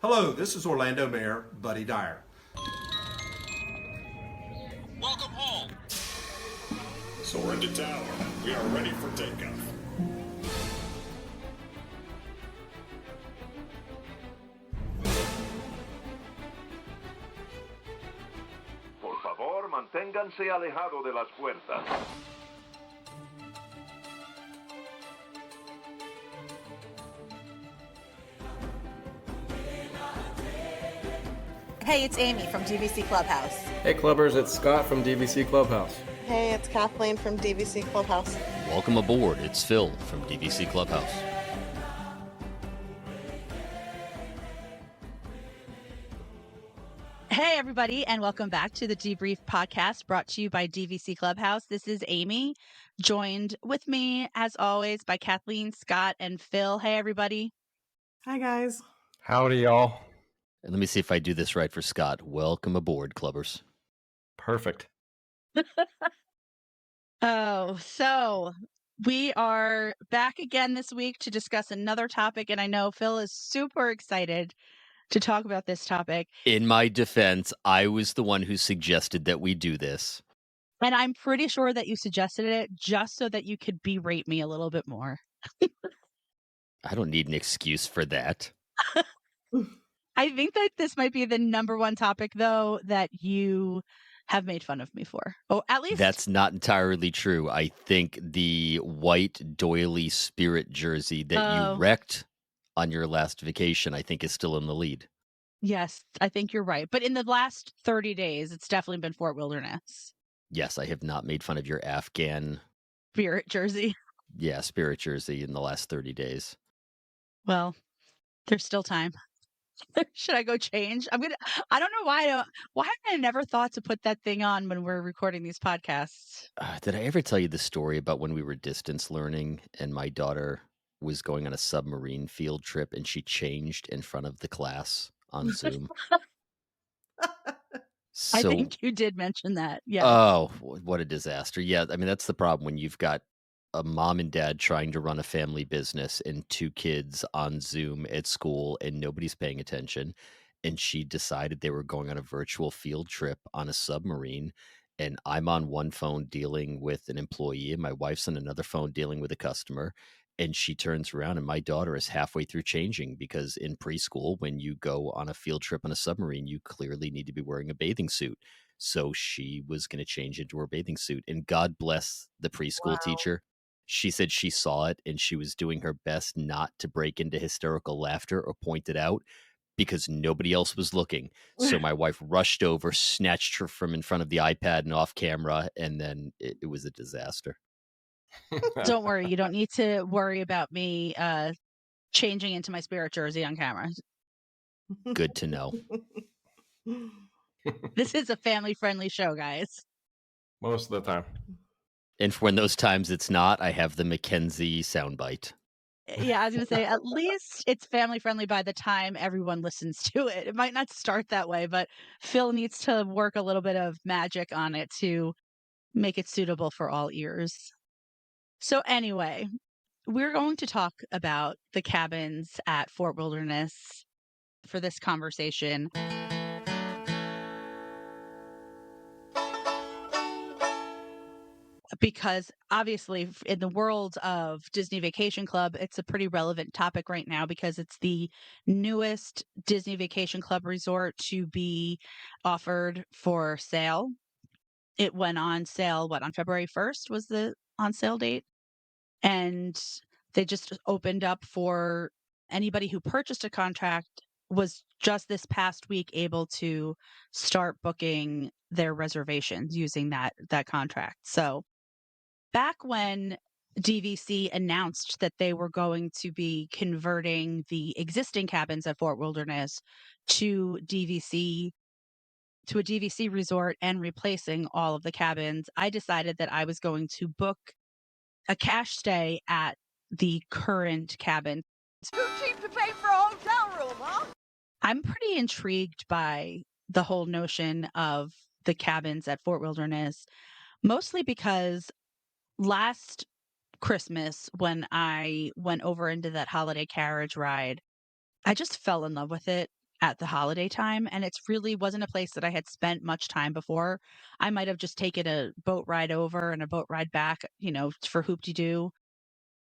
Hello, this is Orlando Mayor Buddy Dyer. Welcome home. Soaring to tower. We are ready for takeoff. Por favor, manténganse alejado de las puertas. Hey, it's Amy from DVC Clubhouse. Hey Clubbers, it's Scott from DVC Clubhouse. Hey, it's Kathleen from DVC Clubhouse. Welcome aboard. It's Phil from DVC Clubhouse. Hey, everybody, and welcome back to the Debrief podcast brought to you by DVC Clubhouse. This is Amy, joined with me, as always, by Kathleen, Scott, and Phil. Hey, everybody. Hi, guys. Howdy, y'all. And let me see if I do this right for Scott. Welcome aboard, Clubbers. Perfect. Oh, so we are back again this week to discuss another topic, and I know Phil is super excited to talk about this topic. In my defense, I was the one who suggested that we do this. And I'm pretty sure that you suggested it just so that you could berate me a little bit more. I don't need an excuse for that. I think that this might be the number one topic, though, that you have made fun of me for. Oh, at least That's not entirely true. I think the white doily spirit jersey that you wrecked on your last vacation, I think is still in the lead. Yes, I think you're right. But in the last 30 days, it's definitely been Fort Wilderness. Yes, I have not made fun of your Afghan, Spirit jersey. spirit jersey in the last 30 days. Well, there's still time. Should I go change? I don't know why have I never thought to put that thing on when we're recording these podcasts? Did I ever tell you the story about when we were distance learning and my daughter was going on a submarine field trip and she changed in front of the class on Zoom? I think you did mention that. Yeah. Oh, what a disaster. Yeah, I mean, that's the problem when you've got a mom and dad trying to run a family business and two kids on Zoom at school and nobody's paying attention. And she decided they were going on a virtual field trip on a submarine. And I'm on one phone dealing with an employee, and my wife's on another phone dealing with a customer. And she turns around, and my daughter is halfway through changing because in preschool, when you go on a field trip on a submarine, you clearly need to be wearing a bathing suit. So she was going to change into her bathing suit. And God bless the preschool teacher. She said she saw it and she was doing her best not to break into hysterical laughter or point it out because nobody else was looking. So my wife rushed over, snatched her from in front of the iPad and off camera, and then it was a disaster. Don't worry. You don't need to worry about me changing into my spirit jersey on camera. Good to know. This is a family-friendly show, guys. Most of the time. And for when those times it's not, I have the Mackenzie soundbite. Yeah, I was going to say, at least it's family-friendly by the time everyone listens to it. It might not start that way, but Phil needs to work a little bit of magic on it to make it suitable for all ears. So anyway, we're going to talk about the cabins at Fort Wilderness for this conversation. Because obviously in the world of Disney Vacation Club, it's a pretty relevant topic right now because it's the newest Disney Vacation Club resort to be offered for sale. It went on sale, on February 1st was the on sale date. And they just opened up for anybody who purchased a contract was just this past week able to start booking their reservations using that contract. So back when DVC announced that they were going to be converting the existing cabins at Fort Wilderness to a DVC resort and replacing all of the cabins, I decided that I was going to book a cash stay at the current cabin. It's too cheap to pay for a hotel room, huh? I'm pretty intrigued by the whole notion of the cabins at Fort Wilderness, mostly because last Christmas when I went over into that holiday carriage ride, I just fell in love with it. at the holiday time, and it's really wasn't a place that I had spent much time before. I might have just taken a boat ride over and a boat ride back, for Hoop-de-Doo,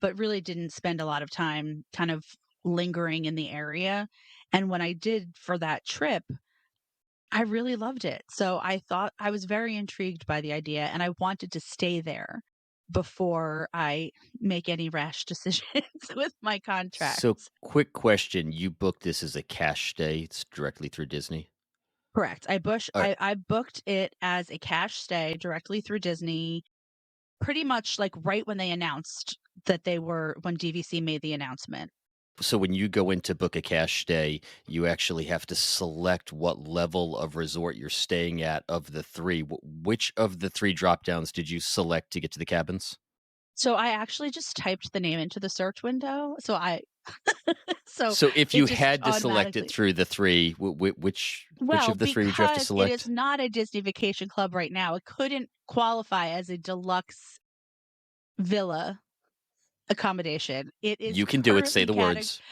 but really didn't spend a lot of time kind of lingering in the area. And when I did for that trip, I really loved it. So I thought I was very intrigued by the idea and I wanted to stay there before I make any rash decisions with my So, contracts. quick question: you booked this as a cash stay? It's directly through Disney. Correct. All right. I booked it as a cash stay directly through Disney, pretty much like right when they announced that when DVC made the announcement. So when you go in to book a cash stay, you actually have to select what level of resort you're staying at of the three. Which of the three drop downs did you select to get to the cabins? So I actually just typed the name into the search window. So So if it you just had to select it automatically. throee, which Well, of the three would you have to because it is select? not a Disney Vacation Club right now, it couldn't qualify as a deluxe villa accommodation. It is You can do it. Say currently the words.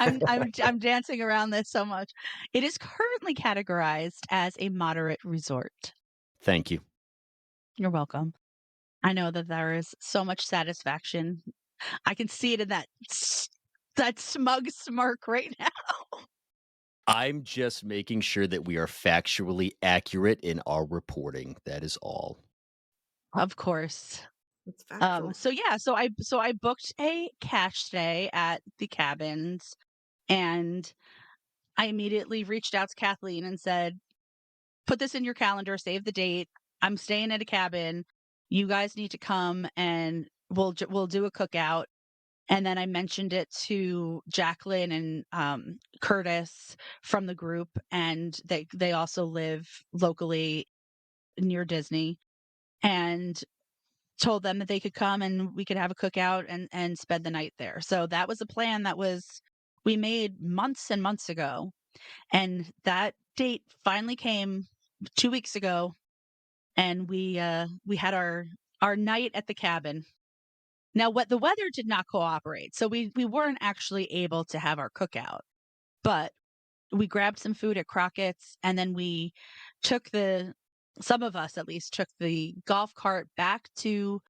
I'm dancing around this so much. It is currently categorized as a moderate resort. Thank you. You're welcome. I know that there is so much satisfaction. I can see it in that smug smirk right now. I'm just making sure that we are factually accurate in our reporting. That is all. Of course. It's factual. So I booked a cash stay at the cabins, and I immediately reached out to Kathleen and said, "Put this in your calendar, save the date. I'm staying at a cabin. You guys need to come and we'll do a cookout." And then I mentioned it to Jacqueline and Curtis from the group, and they also live locally near Disney, and told them that they could come and we could have a cookout and spend the night there. So that was a plan that we made months and months ago. And that date finally came 2 weeks ago, and we had our night at the cabin. Now, what the weather did not cooperate, so we weren't actually able to have our cookout, but we grabbed some food at Crockett's, and then we took some of us at least took the golf cart back to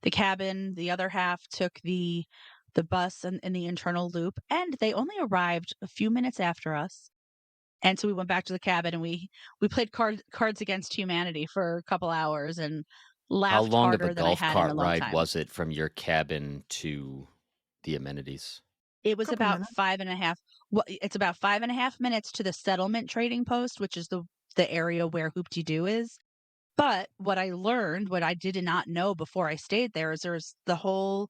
the cabin. The other half took the bus and in the internal loop, and they only arrived a few minutes after us. And so we went back to the cabin and we played Cards Against Humanity for a couple hours and How laughed long of a harder than I golf had in cart a long ride time. was it from your cabin to the amenities? It was Couple about minutes. 5.5. Well, it's about 5.5 minutes to the settlement trading post, which is the area where Hoop-de-Doo is. But what I learned, what I did not know before I stayed there, is there's the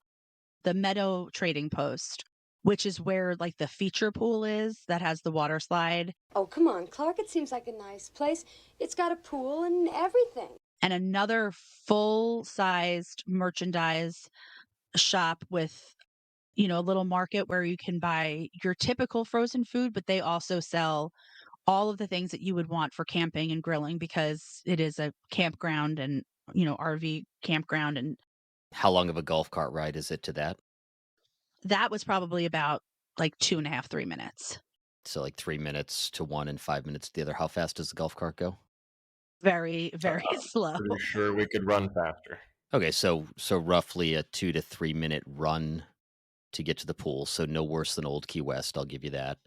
Meadow trading post, which is where like the feature pool is that has the water slide, Oh, come on, Clark. It seems like a nice place. It's got a pool and everything. and another full-sized merchandise shop with a little market where you can buy your typical frozen food, but they also sell all of the things that you would want for camping and grilling because it is a campground and RV campground. And How long of a golf cart ride is it to that? that was probably about like 2.5, 3 minutes. So like 3 minutes to one and 5 minutes to the other. How fast does the golf cart go? Very, very slow. Pretty sure we could run faster. Okay, so roughly a 2 to 3 minute run to get to the pool. So no worse than Old Key West, I'll give you that.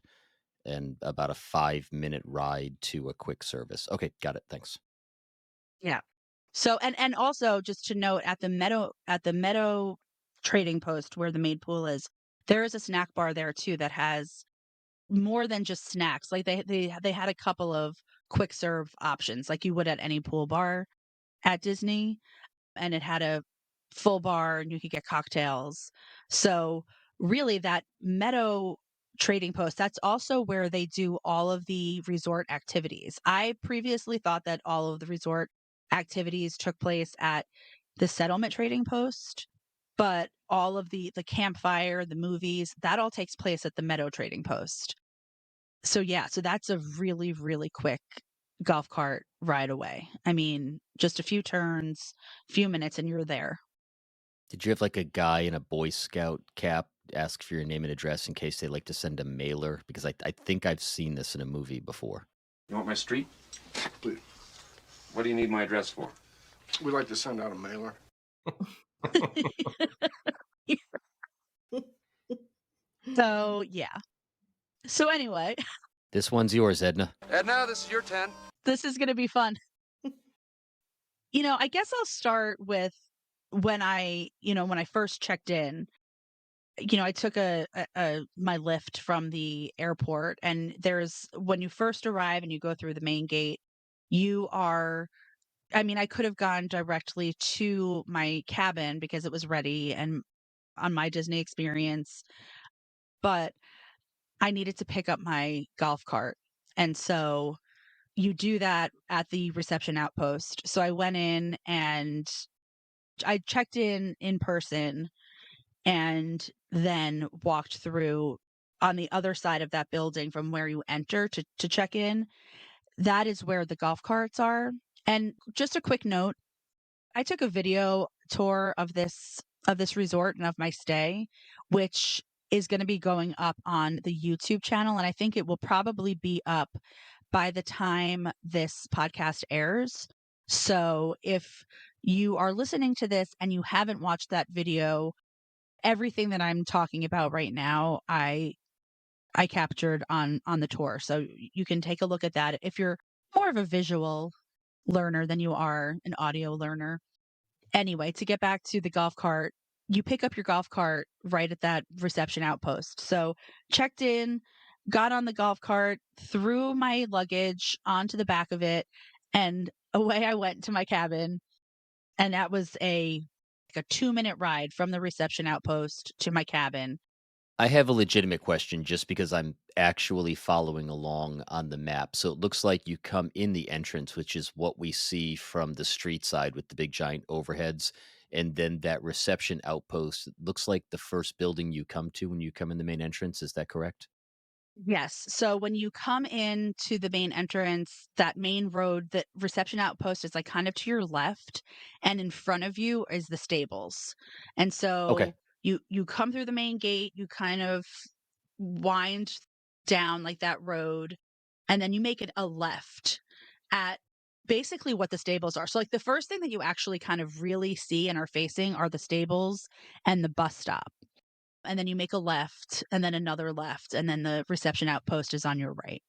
And about a 5 minute ride to a quick service. Okay, got it. Thanks. Yeah. So and also just to note at the Meadow trading post where the maid pool is, there is a snack bar there too that has more than just snacks. Like they had a couple of quick serve options like you would at any pool bar at Disney, and it had a full bar and you could get cocktails. So really that Meadow trading post, that's also where they do all of the resort activities. I previously thought that all of the resort activities took place at the settlement trading post, but all of the campfire, the movies, that all takes place at the Meadow trading post. So yeah, so that's a really, really quick golf cart ride away. I mean, just a few turns, few minutes, and you're there. Did you have like a guy in a Boy Scout cap ask for your name and address in case they like to send a mailer? Because I think I've seen this in a movie before. You want my street? Please. What do you need my address for? We'd like to send out a mailer. So, yeah. So anyway, This one's yours, Edna. And now this is your 10. this is going to be fun. I guess I'll start with when when I first checked in. I took my lift from the airport, and when you first arrive and you go through the main gate, I could have gone directly to my cabin because it was ready and on my Disney experience, but I needed to pick up my golf cart. And so you do that at the reception outpost. So I went in and I checked in person and then walked through on the other side of that building from where you enter to check in. That is where the golf carts are. And just a quick note, I took a video tour of this resort and of my stay, which is going to be going up on the YouTube channel, and I think it will probably be up by the time this podcast airs. So if you are listening to this and you haven't watched that video, everything that I'm talking about right now, I captured on the tour. So you can take a look at that if you're more of a visual learner than you are an audio learner. Anyway, to get back to the golf cart, you pick up your golf cart right at that reception outpost. So checked in, got on the golf cart, threw my luggage onto the back of it, and away I went to my cabin. And that was a 2-minute ride from the reception outpost to my cabin. I have a legitimate question just because I'm actually following along on the map. So it looks like you come in the entrance, which is what we see from the street side with the big giant overheads. And then that reception outpost looks like the first building you come to when you come in the main entrance. Is that correct? Yes. So when you come in to the main entrance, that main road, the reception outpost is like kind of to your left, and in front of you is the stables. And Okay. so you come through the main gate, you kind of wind down like that road, and then you make it a left at basically what the stables are. So like the first thing that you actually kind of really see and are facing are the stables and the bus stop. And then you make a left and then another left, and then the reception outpost is on your right.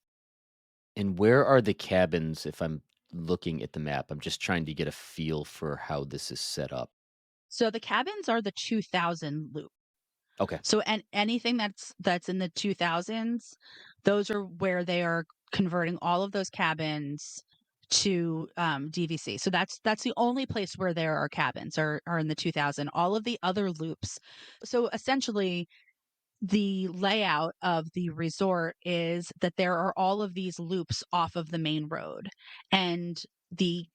And where are the cabins if I'm looking at the map? I'm just trying to get a feel for how this is set up. So the cabins are the 2000 loop. Okay. So anything that's in the 2000s, those are where they are converting all of those cabins to DVC. So that's the only place where there are cabins are in the 2000. All of the other loops. So essentially the layout of the resort is that there are all of these loops off of the main road, and the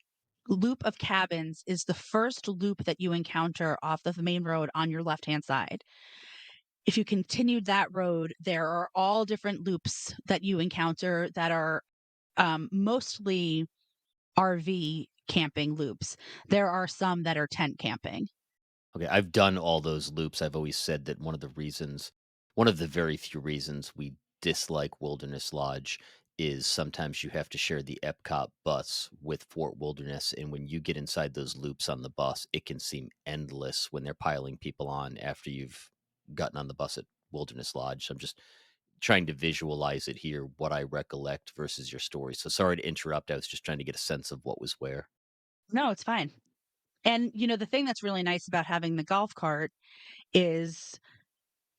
loop of cabins is the first loop that you encounter off of the main road on your left hand side. If you continue that road, there are all different loops that you encounter that are mostly RV camping loops. There are some that are tent camping. Okay, I've done all those loops. I've always said that one of the very few reasons we dislike Wilderness Lodge is sometimes you have to share the Epcot bus with Fort Wilderness. And when you get inside those loops on the bus, it can seem endless when they're piling people on after you've gotten on the bus at Wilderness Lodge. So I'm just trying to visualize it here, what I recollect versus your story. So sorry to interrupt. I was just trying to get a sense of what was where. No, it's fine. And the thing that's really nice about having the golf cart is,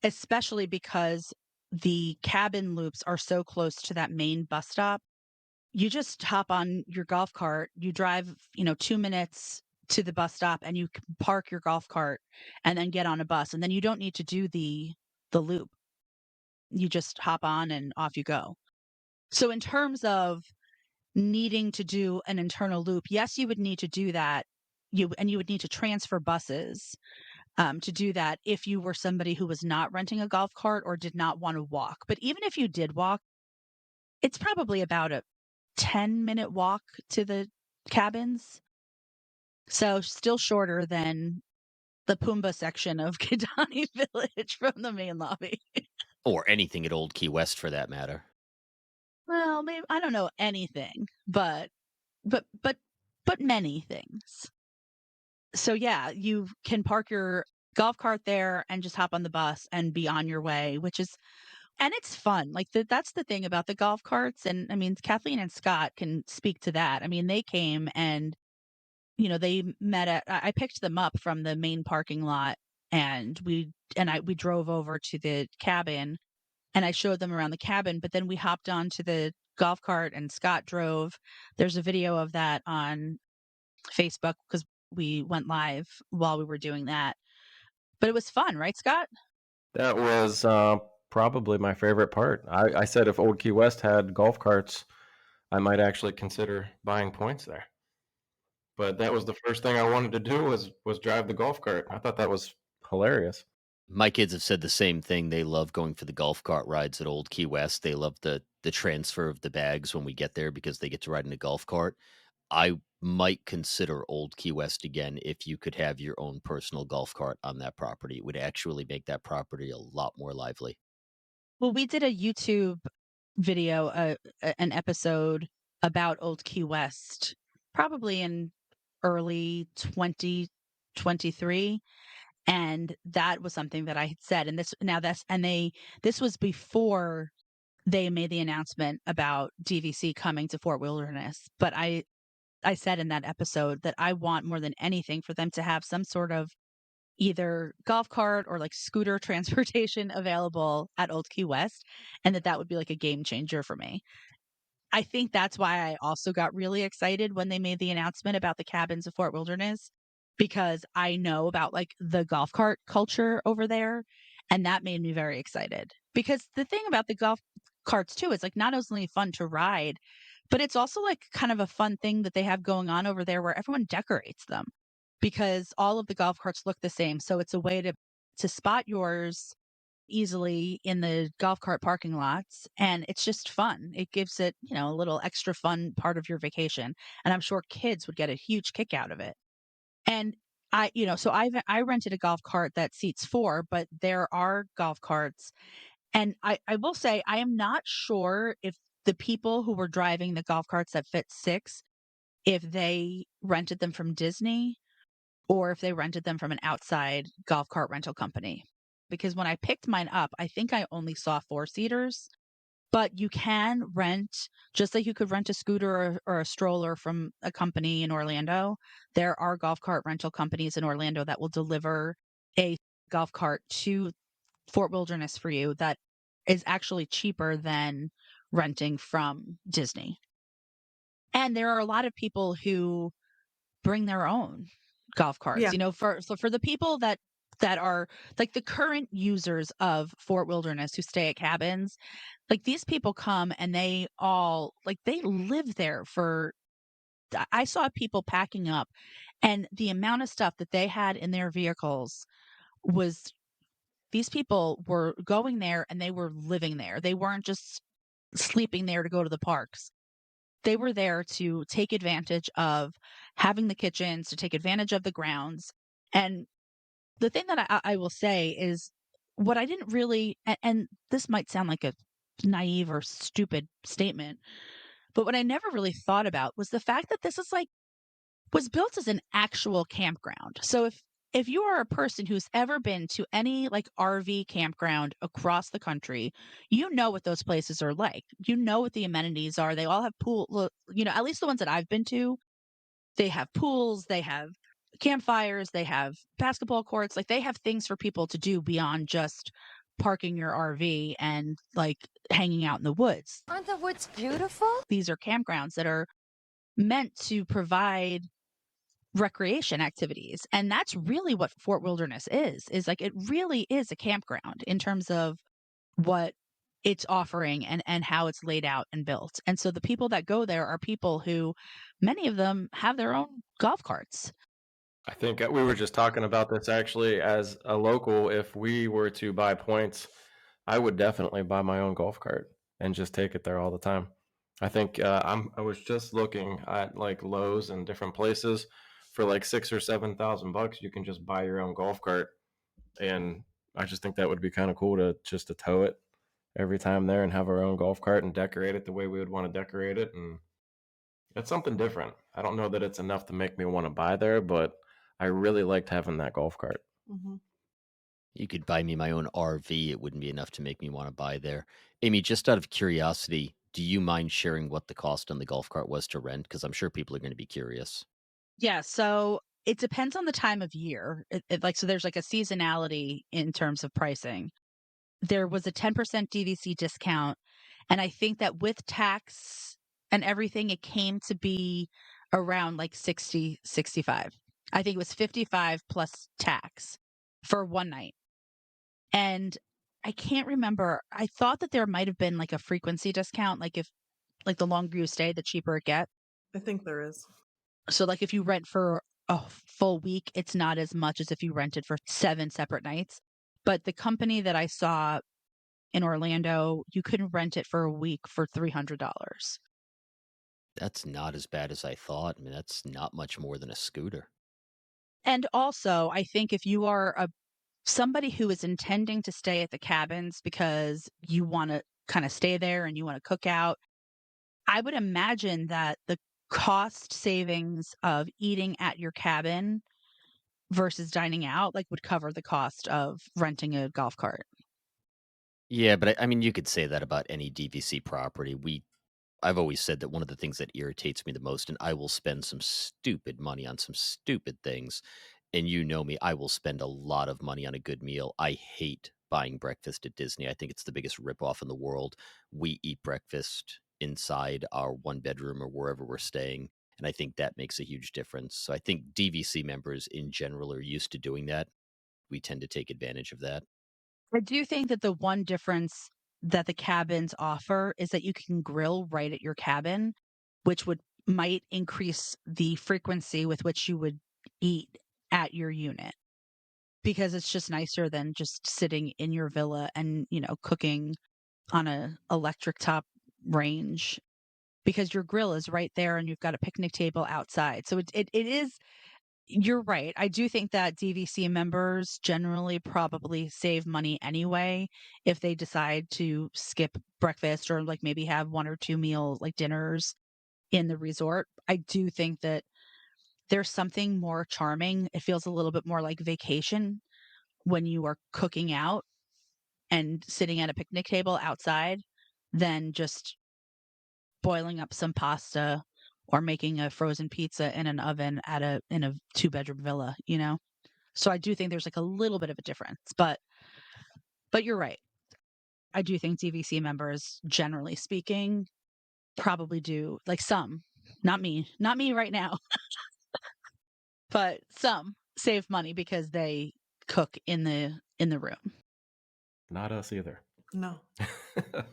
especially because the cabin loops are so close to that main bus stop, you just hop on your golf cart, you drive, 2 minutes to the bus stop, and you can park your golf cart and then get on a bus, and then you don't need to do the loop. You just hop on and off you go. So in terms of needing to do an internal loop, yes, you would need to do that. You would need to transfer buses to do that if you were somebody who was not renting a golf cart or did not want to walk. But even if you did walk, it's probably about a 10-minute walk to the cabins. So still shorter than the Pumbaa section of Kidani Village from the main lobby. Or anything at Old Key West for that matter. Well, maybe I don't know anything, but many things. So yeah, you can park your golf cart there and just hop on the bus and be on your way, which is and it's fun. Like that's the thing about the golf carts. And I mean, Kathleen and Scott can speak to that. I mean, they came and they met at I picked them up from the main parking lot and we drove over to the cabin and I showed them around the cabin, but then we hopped onto the golf cart and Scott drove. There's a video of that on Facebook because we went live while we were doing that. But it was fun, right, Scott? That was probably my favorite part. I said if Old Key West had golf carts, I might actually consider buying points there. But that was the first thing I wanted to do was drive the golf cart. I thought that was hilarious. My kids have said the same thing. They love going for the golf cart rides at Old Key West. They love the transfer of the bags when we get there because they get to ride in a golf cart. I might consider Old Key West again if you could have your own personal golf cart on that property. It would actually make that property a lot more lively. Well, we did a YouTube video, an episode about Old Key West, probably in early 2023. And that was something that I had said. And this was before they made the announcement about DVC coming to Fort Wilderness. But I said in that episode that I want more than anything for them to have some sort of either golf cart or like scooter transportation available at Old Key West, and that would be like a game changer for me. I think that's why I also got really excited when they made the announcement about the cabins of Fort Wilderness, because I know about like the golf cart culture over there, and that made me very excited. Because the thing about the golf carts too is like not only fun to ride, but it's also like kind of a fun thing that they have going on over there where everyone decorates them because all of the golf carts look the same. So it's a way to spot yours easily in the golf cart parking lots, and it's just fun. It gives it, a little extra fun part of your vacation, and I'm sure kids would get a huge kick out of it. And I rented a golf cart that seats 4, but there are golf carts, and I will say I am not sure if the people who were driving the golf carts that fit 6, if they rented them from Disney or if they rented them from an outside golf cart rental company. Because when I picked mine up, I think I only saw 4-seaters, but you can rent, just like you could rent a scooter or a stroller from a company in Orlando. There are golf cart rental companies in Orlando that will deliver a golf cart to Fort Wilderness for you that is actually cheaper than renting from Disney. And there are a lot of people who bring their own golf carts. Yeah. For the people that are like the current users of Fort Wilderness who stay at cabins, like these people come and they all like they live there for I saw people packing up, and the amount of stuff that they had in their vehicles was these people were going there and they were living there. They weren't just sleeping there to go to the parks. They were there to take advantage of having the kitchens, to take advantage of the grounds. And the thing that I will say is what I didn't really, and this might sound like a naive or stupid statement, but what I never really thought about was the fact that this was built as an actual campground. So if you are a person who's ever been to any like RV campground across the country, you know what those places are like. You know what the amenities are. They all have at least the ones that I've been to, they have pools, they have campfires, they have basketball courts, like they have things for people to do beyond just parking your RV and like hanging out in the woods. Aren't the woods beautiful? These are campgrounds that are meant to provide recreation activities, and that's really what Fort Wilderness is like it really is a campground in terms of what it's offering and how it's laid out and built. And so the people that go there are people who many of them have their own golf carts. I think we were just talking about this actually as a local. If we were to buy points, I would definitely buy my own golf cart and just take it there all the time. I think I was just looking at like Lowe's and different places for like $6,000 or $7,000, you can just buy your own golf cart. And I just think that would be kind of cool to tow it every time there and have our own golf cart and decorate it the way we would want to decorate it. And it's something different. I don't know that it's enough to make me want to buy there, but I really liked having that golf cart. Mm-hmm. You could buy me my own RV. It wouldn't be enough to make me want to buy there. Amy, just out of curiosity, do you mind sharing what the cost on the golf cart was to rent? Because I'm sure people are going to be curious. Yeah, so it depends on the time of year. So there's like a seasonality in terms of pricing. There was a 10% DVC discount, and I think that with tax and everything, it came to be around like 60, 65. I think it was 55 plus tax for one night. And I can't remember. I thought that there might have been like a frequency discount, like if like the longer you stay, the cheaper it gets. I think there is. So like if you rent for a full week, it's not as much as if you rented for 7 separate nights. But the company that I saw in Orlando, you could rent it for a week for $300. That's not as bad as I thought. I mean, that's not much more than a scooter. And also, I think if you are somebody who is intending to stay at the cabins because you want to kind of stay there and you want to cook out, I would imagine that the cost savings of eating at your cabin versus dining out like would cover the cost of renting a golf cart. Yeah, but I mean, you could say that about any DVC property. I've always said that one of the things that irritates me the most, and I will spend some stupid money on some stupid things, and you know me, I will spend a lot of money on a good meal. I hate buying breakfast at Disney. I think it's the biggest ripoff in the world. We eat breakfast inside our one bedroom or wherever we're staying, and I think that makes a huge difference. So I think DVC members in general are used to doing that. We tend to take advantage of that. I do think that the one difference that the cabins offer is that you can grill right at your cabin, which would might increase the frequency with which you would eat at your unit because it's just nicer than just sitting in your villa and, cooking on a electric top range because your grill is right there and you've got a picnic table outside. So it is. You're right. I do think that DVC members generally probably save money anyway if they decide to skip breakfast or like maybe have 1 or 2 meals like dinners in the resort. I do think that there's something more charming. It feels a little bit more like vacation when you are cooking out and sitting at a picnic table outside than just boiling up some pasta or making a frozen pizza in an oven in a 2-bedroom villa. So I do think there's like a little bit of a difference, but you're right. I do think DVC members, generally speaking, probably do like some, not me right now, but some save money because they cook in the room. Not us either. No. I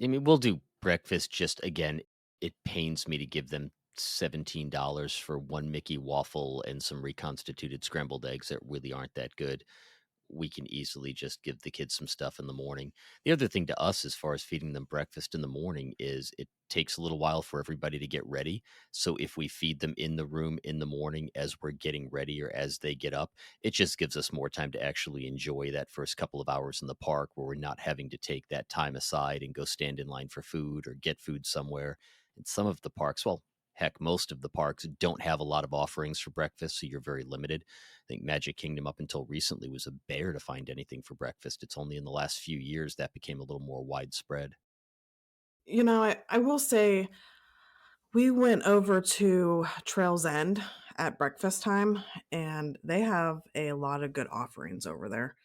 mean, we'll do breakfast just again. It pains me to give them $17 for one Mickey waffle and some reconstituted scrambled eggs that really aren't that good. We can easily just give the kids some stuff in the morning. The other thing to us, as far as feeding them breakfast in the morning, is it takes a little while for everybody to get ready. So if we feed them in the room in the morning as we're getting ready or as they get up, it just gives us more time to actually enjoy that first couple of hours in the park where we're not having to take that time aside and go stand in line for food or get food somewhere. And some of the parks, well, heck, most of the parks don't have a lot of offerings for breakfast, so you're very limited. I think Magic Kingdom up until recently was a bear to find anything for breakfast. It's only in the last few years that became a little more widespread. I will say we went over to Trails End at breakfast time, and they have a lot of good offerings over there.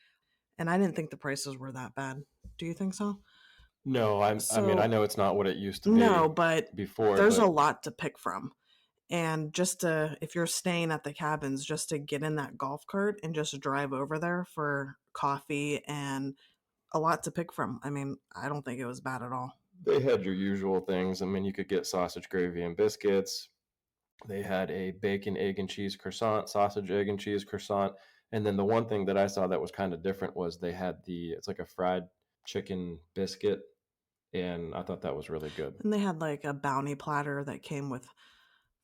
And I didn't think the prices were that bad. Do you think so? No, I mean, I So, know it's not what it used to no, be but before, there's a but lot to pick from. And if you're staying at the cabins, just to get in that golf cart and just drive over there for coffee and a lot to pick from. I mean, I don't think it was bad at all. they had your usual things. I mean, you could get sausage, gravy, and biscuits. They had a bacon, egg, and cheese croissant, sausage, egg, and cheese croissant. And then the one thing that I saw that was kind of different was they had it's like a fried chicken biscuit. And I thought that was really good. And they had like a bounty platter that came with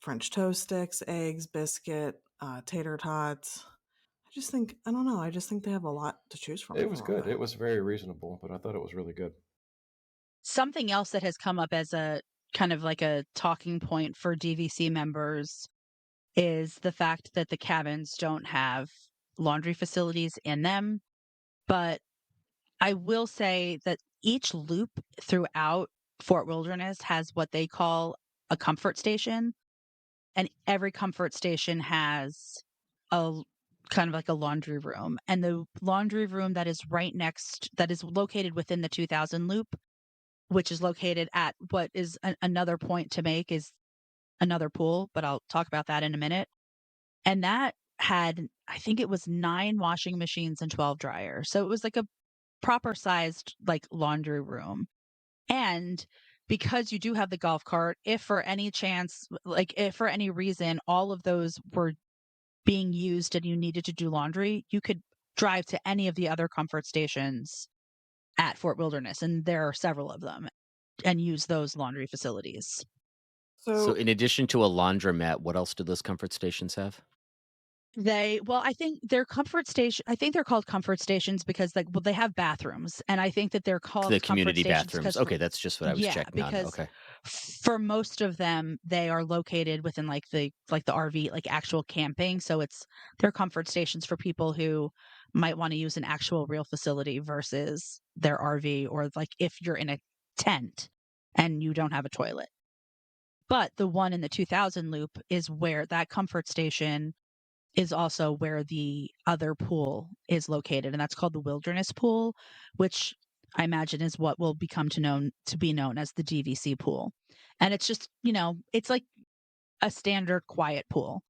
French toast sticks, eggs, biscuit, tater tots. I don't know. I just think they have a lot to choose from. It was over good. there. It was very reasonable, but I thought it was really good. Something else that has come up as a kind of like a talking point for DVC members is the fact that the cabins don't have laundry facilities in them. But I will say that each loop throughout Fort Wilderness has what they call a comfort station. And every comfort station has a kind of like a laundry room. And the laundry room that is that is located within the 2000 loop, which is located at what is another point to make is another pool, but I'll talk about that in a minute. And that had, I think it was 9 washing machines and 12 dryers. So it was like a proper sized like laundry room. And because you do have the golf cart, if for any chance, like if for any reason all of those were being used and you needed to do laundry, you could drive to any of the other comfort stations at Fort Wilderness, and there are several of them, and use those laundry facilities. So in addition to a laundromat, what else do those comfort stations have? I think they're I think they're called comfort stations because like, well, they have bathrooms, and I think that they're The called comfort community stations bathrooms. because Okay, that's just what I was yeah, checking on. because Okay. for most of them, they are located within like the RV, like actual camping. So they're comfort stations for people who might want to use an actual real facility versus their RV, or like if you're in a tent and you don't have a toilet. But the one in the 2000 loop is where that comfort station is also where the other pool is located, and that's called the Wilderness Pool, which I imagine is what will become to be known as the DVC pool. And it's just, it's like a standard quiet pool,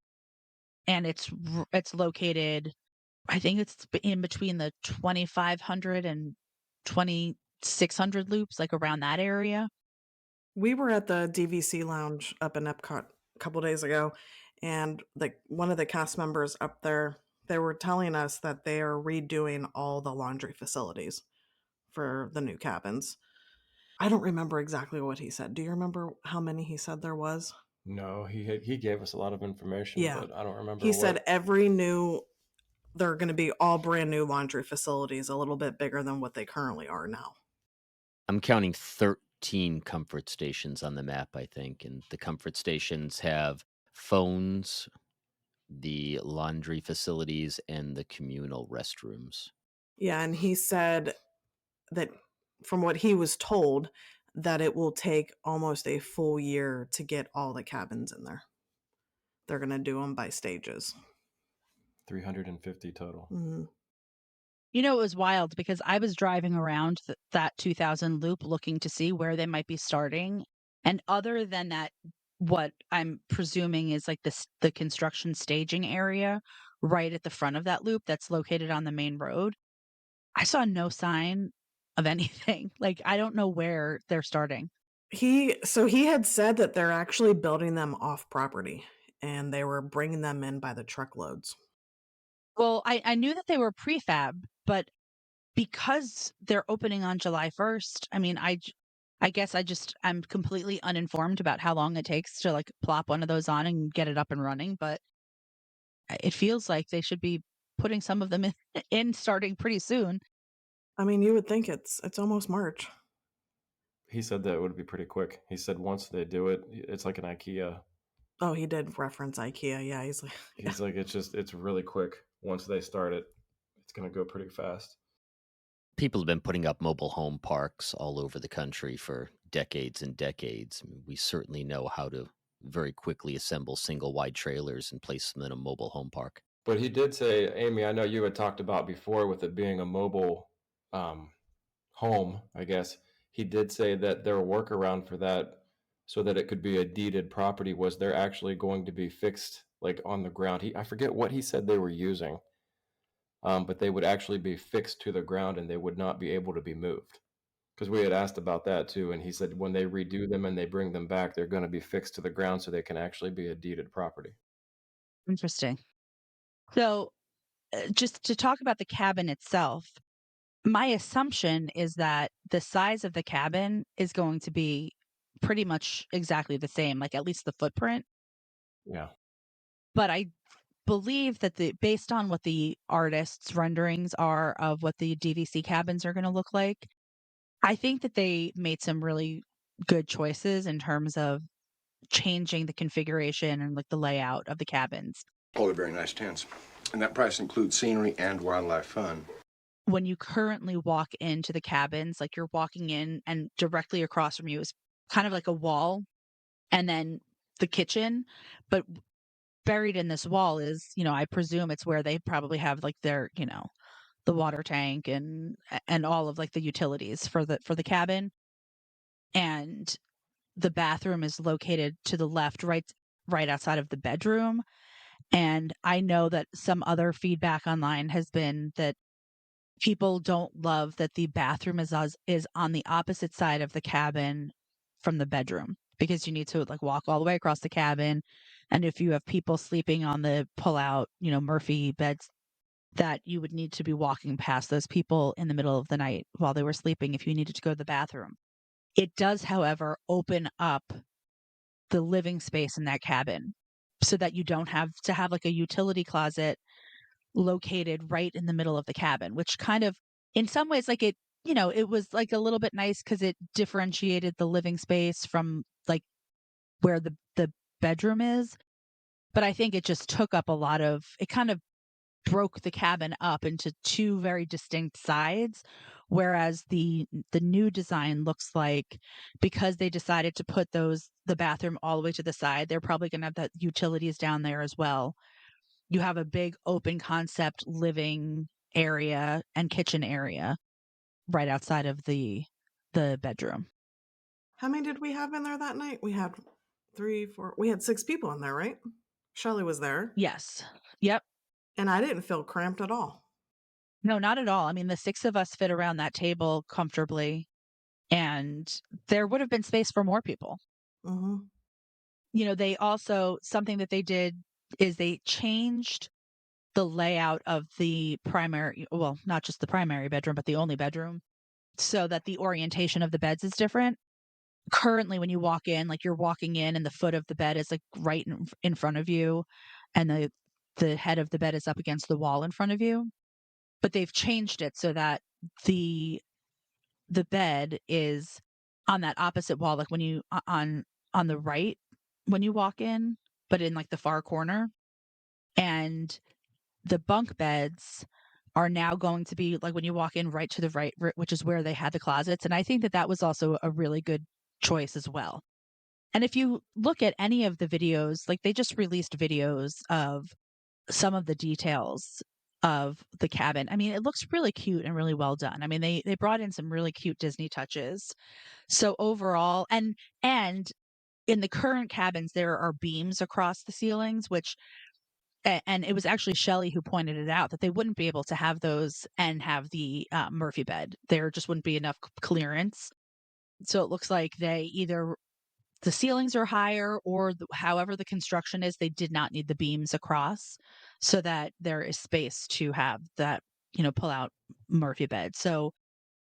and it's located. I think it's in between the 2500 and 2600 loops, like around that area. We were at the DVC lounge up in Epcot a couple days ago, and like one of the cast members up there, they were telling us that they are redoing all the laundry facilities for the new cabins. I don't remember exactly what he said. Do you remember how many he said there was? No, he gave us a lot of information, Yeah. but I don't remember He said what. they're going to be all brand new laundry facilities, a little bit bigger than what they currently are now. I'm counting 13 comfort stations on the map, I think. And the comfort stations have phones, the laundry facilities, and the communal restrooms. Yeah, and he said that from what he was told, that it will take almost a full year to get all the cabins in there. They're going to do them by stages. 350 total. Mm-hmm. It was wild because I was driving around that 2000 loop looking to see where they might be starting. And other than that, what I'm presuming is like the construction staging area right at the front of that loop that's located on the main road, I saw no sign of anything. Like, I don't know where they're starting. He had said that they're actually building them off property and they were bringing them in by the truckloads. Well, I knew that they were prefab, but because they're opening on July 1st, I mean, I guess I'm completely uninformed about how long it takes to like plop one of those on and get it up and running, but it feels like they should be putting some of them in starting pretty soon. I mean, you would think it's almost March. He said that it would be pretty quick. He said once they do it, it's like an IKEA. Oh, he did reference IKEA. Yeah, he's like, He's like, it's really quick. Once they start it, it's going to go pretty fast. People have been putting up mobile home parks all over the country for decades and decades. I mean, we certainly know how to very quickly assemble single wide trailers and place them in a mobile home park. But he did say, Amy, I know you had talked about before with it being a mobile home, I guess. He did say that their workaround for that, so that it could be a deeded property, was they're actually going to be fixed like on the ground. I forget what he said they were using, but they would actually be fixed to the ground and they would not be able to be moved. Because we had asked about that too, and he said when they redo them and they bring them back, they're going to be fixed to the ground so they can actually be a deeded property. Interesting. So, just to talk about the cabin itself, my assumption is that the size of the cabin is going to be pretty much exactly the same, like at least the footprint. Yeah. But I believe that based on what the artists' renderings are of what the DVC cabins are going to look like, I think that they made some really good choices in terms of changing the configuration and like the layout of the cabins. Oh, they're very nice tents. And that price includes scenery and wildlife fun. When you currently walk into the cabins, like you're walking in and directly across from you is kind of like a wall and then the kitchen. But buried in this wall is, I presume it's where they probably have like their, the water tank and all of like the utilities for the cabin. And the bathroom is located to the left, right outside of the bedroom. And I know that some other feedback online has been that people don't love that the bathroom is on the opposite side of the cabin from the bedroom because you need to like walk all the way across the cabin. And if you have people sleeping on the pull-out, Murphy beds, that you would need to be walking past those people in the middle of the night while they were sleeping if you needed to go to the bathroom. It does, however, open up the living space in that cabin so that you don't have to have like a utility closet located right in the middle of the cabin, which kind of, in some ways, like it was like a little bit nice because it differentiated the living space from like where the bedroom is. But I think it just took up it kind of broke the cabin up into two very distinct sides. Whereas the new design looks like, because they decided to put the bathroom all the way to the side, they're probably going to have the utilities down there as well. You have a big open concept living area and kitchen area right outside of the bedroom. How many did we have in there that night? We had 3, 4. We had 6 people in there, right? Shelly was there, Yes. Yep. and I didn't feel cramped at all. No, not at all. I mean, the 6 of us fit around that table comfortably, and there would have been space for more people. Mhm. They also, something that they did is they changed the layout of the primary, well, not just the primary bedroom, but the only bedroom, so that the orientation of the beds is different. Currently, when you walk in, like you're walking in and the foot of the bed is like right in front of you, and the head of the bed is up against the wall in front of you. But they've changed it so that the the bed is on that opposite wall, like when you on the right when you walk in, but in like the far corner. And the bunk beds are now going to be like when you walk in right to the right, which is where they had the closets. And I think that that was also a really good choice as well. And if you look at any of the videos, like they just released videos of some of the details of the cabin. I mean, it looks really cute and really well done. I mean, they brought in some really cute Disney touches. So overall, and in the current cabins there are beams across the ceilings, which and it was actually Shelley who pointed it out that they wouldn't be able to have those and have the Murphy bed. There just wouldn't be enough clearance. So it looks like they either the ceilings are higher or however the construction is, they did not need the beams across so that there is space to have that, pull out Murphy bed. So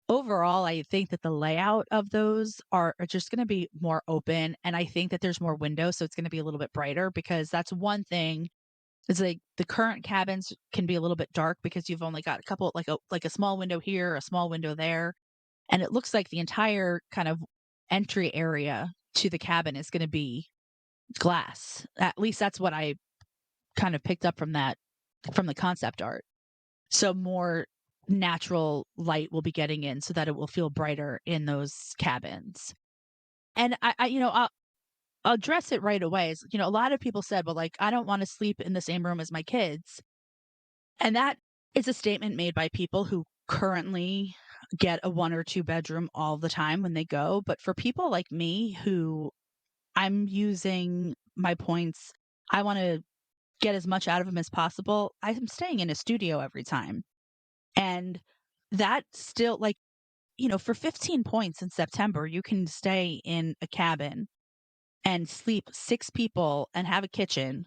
overall, I think that the layout of those are just going to be more open. And I think that there's more windows. So it's going to be a little bit brighter because that's one thing. It's like the current cabins can be a little bit dark because you've only got a couple, like a small window here, a small window there. And it looks like the entire kind of entry area to the cabin is going to be glass. At least that's what I kind of picked up from the concept art. So more natural light will be getting in so that it will feel brighter in those cabins. And I'll address it right away. A lot of people said, well, like, I don't want to sleep in the same room as my kids. And that is a statement made by people who currently get a 1 or 2 bedroom all the time when they go. But for people like me who I'm using my points, I want to get as much out of them as possible. I'm staying in a studio every time. And that still, like, for 15 points in September, you can stay in a cabin and sleep 6 people and have a kitchen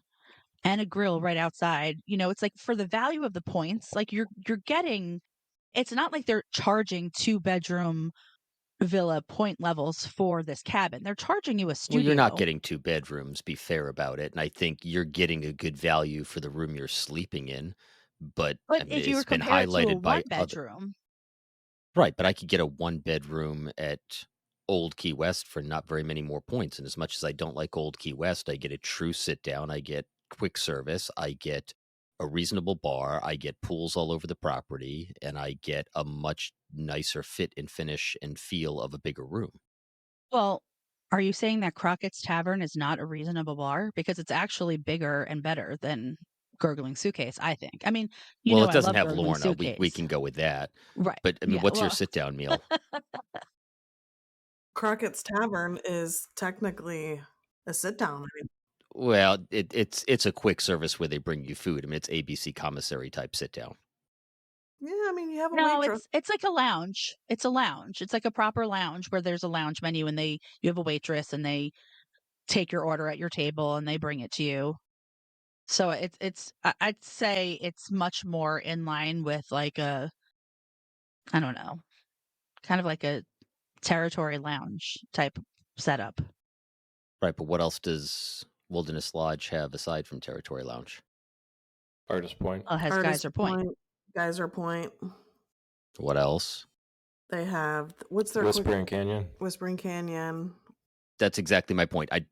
and a grill right outside. It's like for the value of the points, like you're getting, it's not like they're charging 2 bedroom villa point levels for this cabin. They're charging you a Well, studio. you're not getting 2 bedrooms, be fair about it, and I think you're getting a good value for the room you're sleeping in, but, But I mean, if you were it's been compare it to a highlighted by one other. bedroom, Right, but I could get a 1 bedroom at Old Key West for not very many more points, and as much as I don't like Old Key West, I get a true sit down, I get quick service, I get a reasonable bar, I get pools all over the property, and I get a much nicer fit and finish and feel of a bigger room. well, are you saying that Crockett's Tavern is not a reasonable bar? Because it's actually bigger and better than Gurgling Suitcase, I think. I mean, Well, it I doesn't love have Gurgling Lorna, we Suitcase. can go with that, Right. but, I mean, Yeah, what's your well, sit-down meal? Crockett's Tavern is technically a sit down. I mean, Well, it's a quick service where they bring you food, I mean, it's ABC commissary type sit-down. yeah, I mean, you have a no, waitress. it's like a lounge. It's a lounge. It's like a proper lounge where there's a lounge menu and you have a waitress and they take your order at your table and they bring it to you. So I'd say it's much more in line with like I don't know, kind of like a territory lounge type setup. Right, but what else does Wilderness Lodge have aside from Territory Lounge? Artist Point. Has Artist Geyser Point. Geyser Point. What else? They have what's their Whispering Canyon. Whispering Canyon. That's exactly my point. I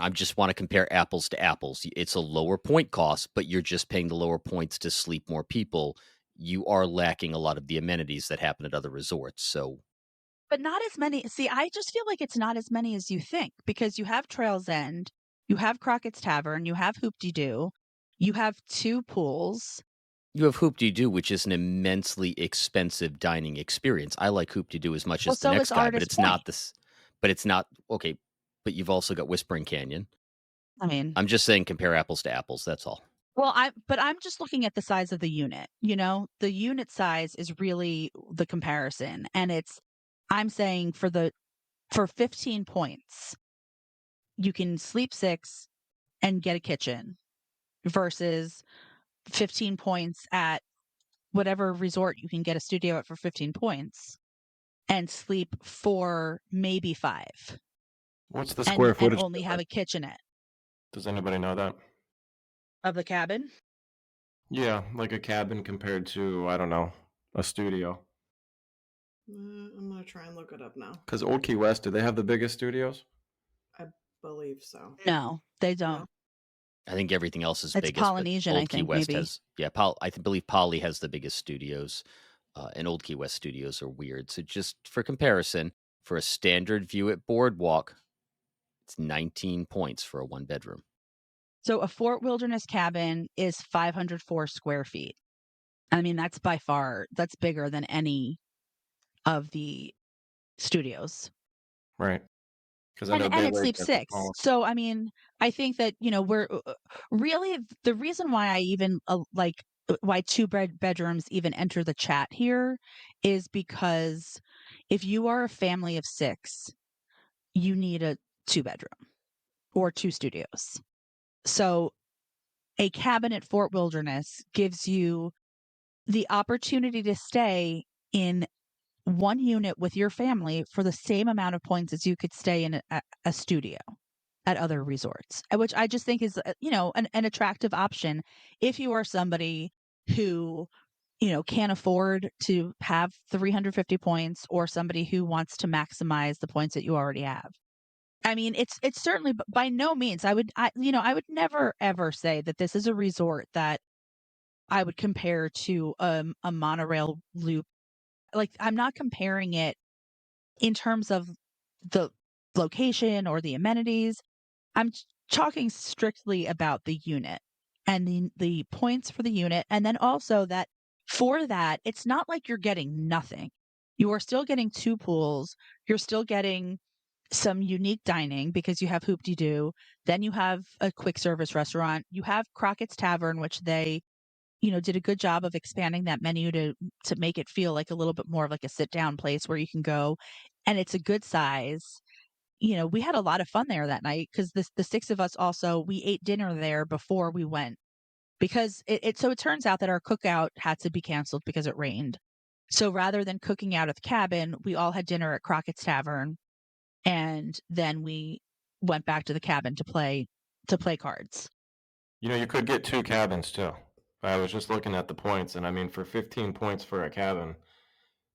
just want to compare apples to apples. It's a lower point cost, but you're just paying the lower points to sleep more people. You are lacking a lot of the amenities that happen at other resorts. So, But not as many. See, I just feel like it's not as many as you think because you have Trails End, you have Crockett's Tavern, you have Hoop-de-Doo, you have 2 pools. you have Hoop-de-Doo, which is an immensely expensive dining experience. I like Hoop-de-Doo as much Well, as the so next is guy, but Artist it's Point. not this. But it's not okay. But you've also got Whispering Canyon. I mean, I'm just saying compare apples to apples. That's all. well, I'm just looking at the size of the unit, The unit size is really the comparison, and I'm saying for 15 points, you can sleep 6 and get a kitchen versus 15 points at whatever resort you can get a studio at for 15 points and sleep 4, maybe 5, What's the square and footage only have a kitchenette Does anybody know that? of the cabin. Yeah, like a cabin compared to, I don't know, a studio. I'm gonna try and look it up now. Because Old Key West, do they have the biggest studios? I believe so. No, they don't. I think everything else is It's biggest, but Polynesian, I Old Key think, West maybe. has, believe Poly has the biggest studios, and Old Key West studios are weird. So just for comparison, for a standard view at Boardwalk, it's 19 points for a 1 bedroom. So a Fort Wilderness cabin is 504 square feet. I mean, that's bigger than any of the studios. Right. Because I know And Bay it Lake sleeps has the 6. smallest. So, I mean, I think that, we're really the reason why I even why 2 bedrooms even enter the chat here is because if you are a family of 6, you need a 2 bedroom or 2 studios. So a cabin at Fort Wilderness gives you the opportunity to stay in one unit with your family for the same amount of points as you could stay in a studio at other resorts, which I just think is, an attractive option if you are somebody who, can't afford to have 350 points or somebody who wants to maximize the points that you already have. I mean, it's certainly by no means. I would never ever say that this is a resort that I would compare to a monorail loop. Like, I'm not comparing it in terms of the location or the amenities. I'm talking strictly about the unit and the points for the unit, and then also that for that, it's not like you're getting nothing. You are still getting 2 pools. You're still getting some unique dining because you have Hoop-de-Doo. Then you have a quick service restaurant. You have Crockett's Tavern, which they, did a good job of expanding that menu to make it feel like a little bit more of like a sit down place where you can go, and it's a good size. We had a lot of fun there that night because the 6 of us also we ate dinner there before we went because it turns out that our cookout had to be canceled because it rained. So rather than cooking out at the cabin, we all had dinner at Crockett's Tavern, and then we went back to the cabin to play cards. You could get 2 cabins too. I was just looking at the points, and I mean, for 15 points for a cabin,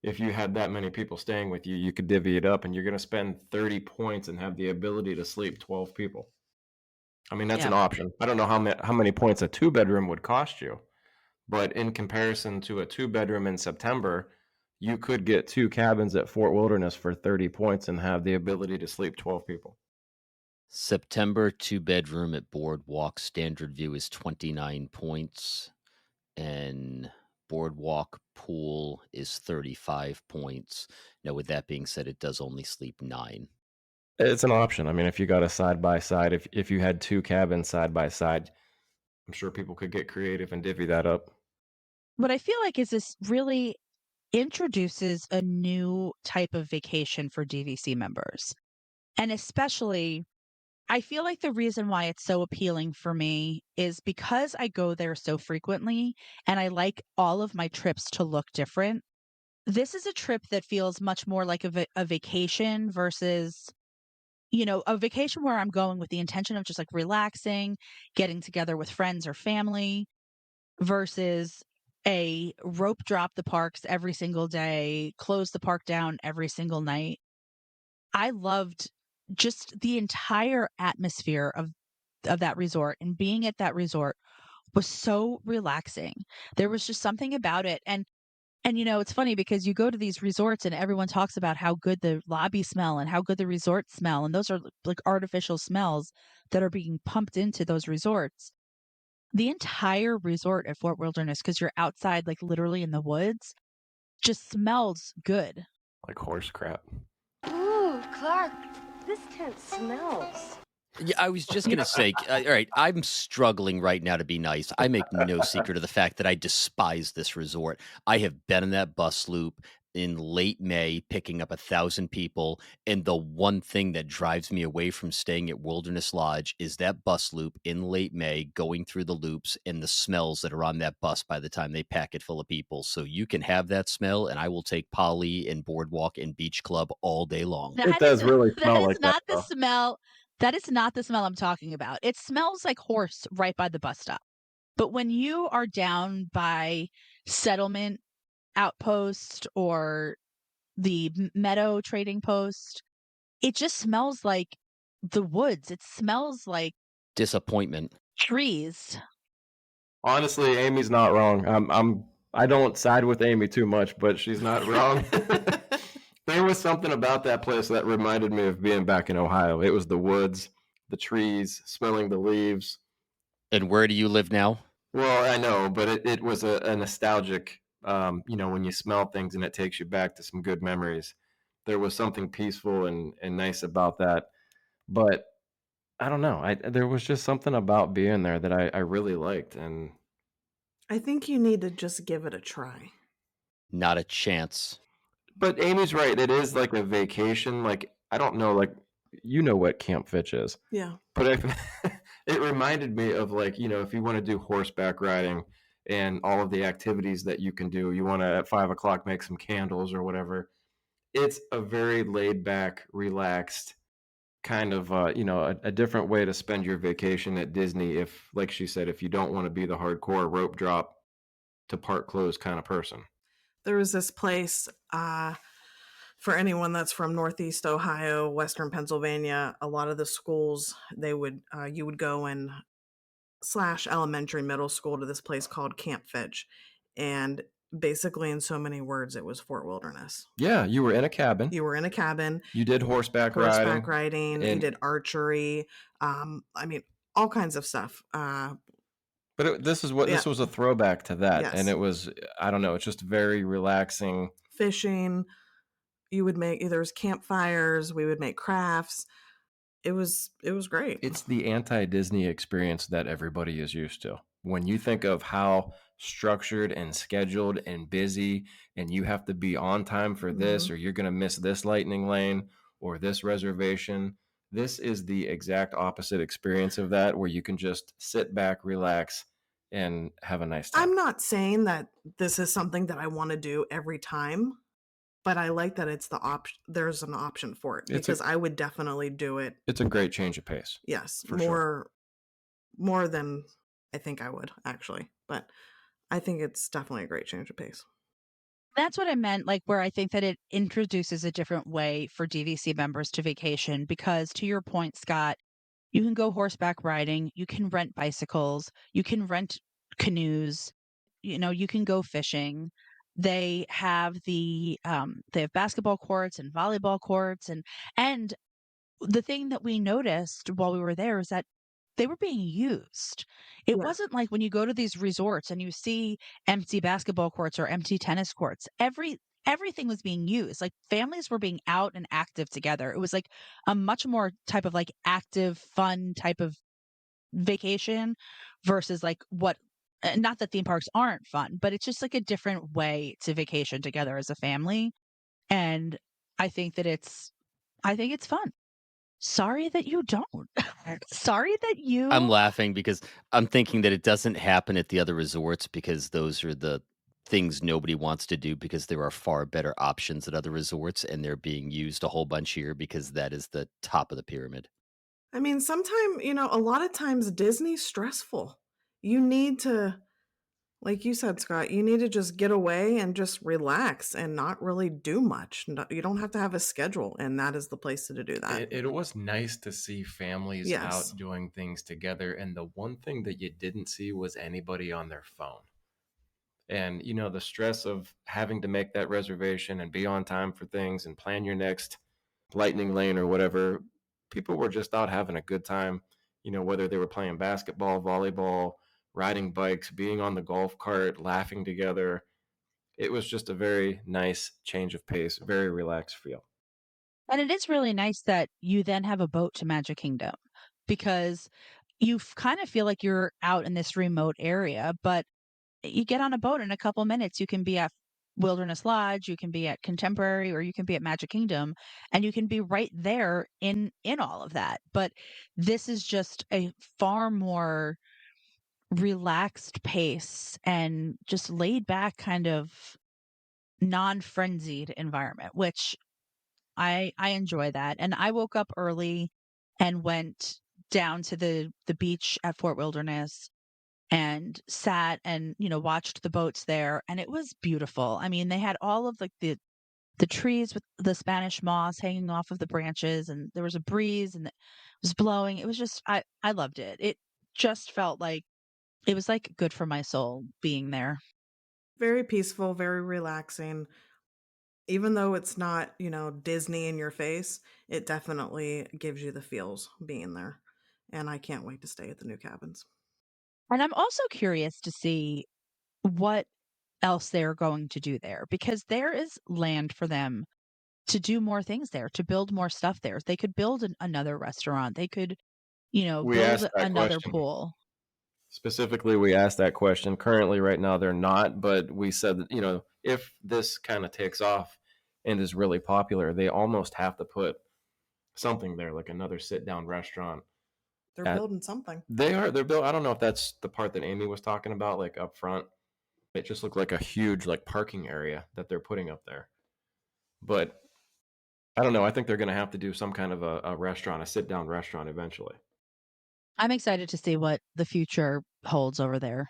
if you had that many people staying with you, you could divvy it up, and you're going to spend 30 points and have the ability to sleep 12 people. I mean, that's an option. I don't know how many points a 2-bedroom would cost you, but in comparison to a 2-bedroom in September, you could get 2 cabins at Fort Wilderness for 30 points and have the ability to sleep 12 people. September 2-bedroom at Boardwalk standard view is 29 points, and Boardwalk pool is 35 points. Now, with that being said, it does only sleep 9. It's an option. I mean, if you got a side by side, if you had 2 cabins side by side, I'm sure people could get creative and divvy that up. What I feel like is this really introduces a new type of vacation for DVC members. And especially, I feel like the reason why it's so appealing for me is because I go there so frequently and I like all of my trips to look different. This is a trip that feels much more like a vacation versus, a vacation where I'm going with the intention of just like relaxing, getting together with friends or family versus a rope drop the parks every single day, close the park down every single night. I loved just the entire atmosphere of that resort, and being at that resort was so relaxing. There was just something about it. And it's funny because you go to these resorts and everyone talks about how good the lobby smell and how good the resorts smell, and those are like artificial smells that are being pumped into those resorts. The entire resort at Fort Wilderness, because you're outside, like literally in the woods, just smells good. Like horse crap. Ooh, Clark, this tent smells. Yeah, I was just going to say, all right, I'm struggling right now to be nice. I make no secret of the fact that I despise this resort. I have been in that bus loop in late May, picking up 1,000 people. And the one thing that drives me away from staying at Wilderness Lodge is that bus loop in late May, going through the loops and the smells that are on that bus by the time they pack it full of people. So you can have that smell, and I will take Polly and Boardwalk and Beach Club all day long. It does really smell like that, Not the though. smell. That is not the smell I'm talking about. It smells like horse right by the bus stop. But when you are down by Settlement Outpost or the Meadow Trading Post, it just smells like the woods. It smells like Disappointment. trees. Honestly, Amy's not wrong. I don't side with Amy too much, but she's not wrong. There was something about that place that reminded me of being back in Ohio. It was the woods, the trees, smelling the leaves. And where do you live now? Well, I know, but it was a nostalgic, when you smell things and it takes you back to some good memories. There was something peaceful and nice about that. But I don't know. There was just something about being there that I really liked. And I think you need to just give it a try. Not a chance. But Amy's right. It is like a vacation. Like, I don't know, like, you know what Camp Fitch is. Yeah. But it reminded me of, like, if you want to do horseback riding and all of the activities that you can do, you want to at 5 o'clock make some candles or whatever. It's a very laid back, relaxed kind of, a different way to spend your vacation at Disney. If, like she said, if you don't want to be the hardcore rope drop to park closed kind of person. There was this place for anyone that's from Northeast Ohio, Western Pennsylvania. A lot of the schools, you would go and / elementary, middle school to this place called Camp Fitch, and basically, in so many words, it was Fort Wilderness. Yeah, you were in a cabin. You did horseback riding. You did archery. All kinds of stuff. But this was a throwback to that. Yes. And it was, I don't know, it's just very relaxing. Fishing. There was campfires. We would make crafts. It was great. It's the anti-Disney experience that everybody is used to. When you think of how structured and scheduled and busy, and you have to be on time for this, or you're going to miss this lightning lane or this reservation, this is the exact opposite experience of that, where you can just sit back, relax, and have a nice time. I'm not saying that this is something that I want to do every time, but I like that it's the option. There's an option for it because I would definitely do it. It's a great change of pace. Yes, for sure. more than I think I would actually, but I think it's definitely a great change of pace. That's what I meant, like, where I think that it introduces a different way for DVC members to vacation because to your point, Scott, you can go horseback riding, you can rent bicycles, you can rent canoes, you can go fishing. They have basketball courts and volleyball courts and the thing that we noticed while we were there is that they were being used. It Yeah. wasn't like when you go to these resorts and you see empty basketball courts or empty tennis courts. Everything was being used. Like families were being out and active together. It was like a much more type of like active, fun type of vacation versus like not that theme parks aren't fun, but it's just like a different way to vacation together as a family. And I think that I think it's fun. Sorry that you don't. Sorry that I'm you laughing because I'm thinking that it doesn't happen at the other resorts because those are the things nobody wants to do because there are far better options at other resorts and they're being used a whole bunch here because that is the top of the pyramid. I mean, a lot of times Disney's stressful. You need to, like you said, Scott, you need to just get away and just relax and not really do much. You don't have to have a schedule, and that is the place to do that. It was nice to see families Yes. out doing things together. And the one thing that you didn't see was anybody on their phone. And, the stress of having to make that reservation and be on time for things and plan your next lightning lane or whatever, people were just out having a good time, whether they were playing basketball, volleyball, riding bikes, being on the golf cart, laughing together. It was just a very nice change of pace, very relaxed feel. and it is really nice that you then have a boat to Magic Kingdom because kind of feel like you're out in this remote area, but you get on a boat in a couple minutes, you can be at Wilderness Lodge, you can be at Contemporary, or you can be at Magic Kingdom, and you can be right there in all of that. But this is just a far more relaxed pace and just laid back kind of non-frenzied environment, which I enjoy that. And I woke up early and went down to the beach at Fort Wilderness and sat and watched the boats there, and it was beautiful. I mean, they had all of like the trees with the Spanish moss hanging off of the branches, and there was a breeze and it was blowing. It was just I loved it. It just felt like it was like good for my soul being there. Very peaceful, very relaxing. Even though it's not, Disney in your face, it definitely gives you the feels being there. And I can't wait to stay at the new cabins. And I'm also curious to see what else they're going to do there because there is land for them to do more things there, to build more stuff there. They could build another restaurant. They could, We build asked that another question. pool. Specifically, we asked that question. Currently, right now, they're not, but we said that, if this kind of takes off and is really popular, they almost have to put something there, like another sit down restaurant. They're building something. They're built. I don't know if that's the part that Amy was talking about, like up front. It just looked like a huge like parking area that they're putting up there. But I don't know. I think they're going to have to do some kind of a restaurant, a sit down restaurant eventually. I'm excited to see what the future holds over there.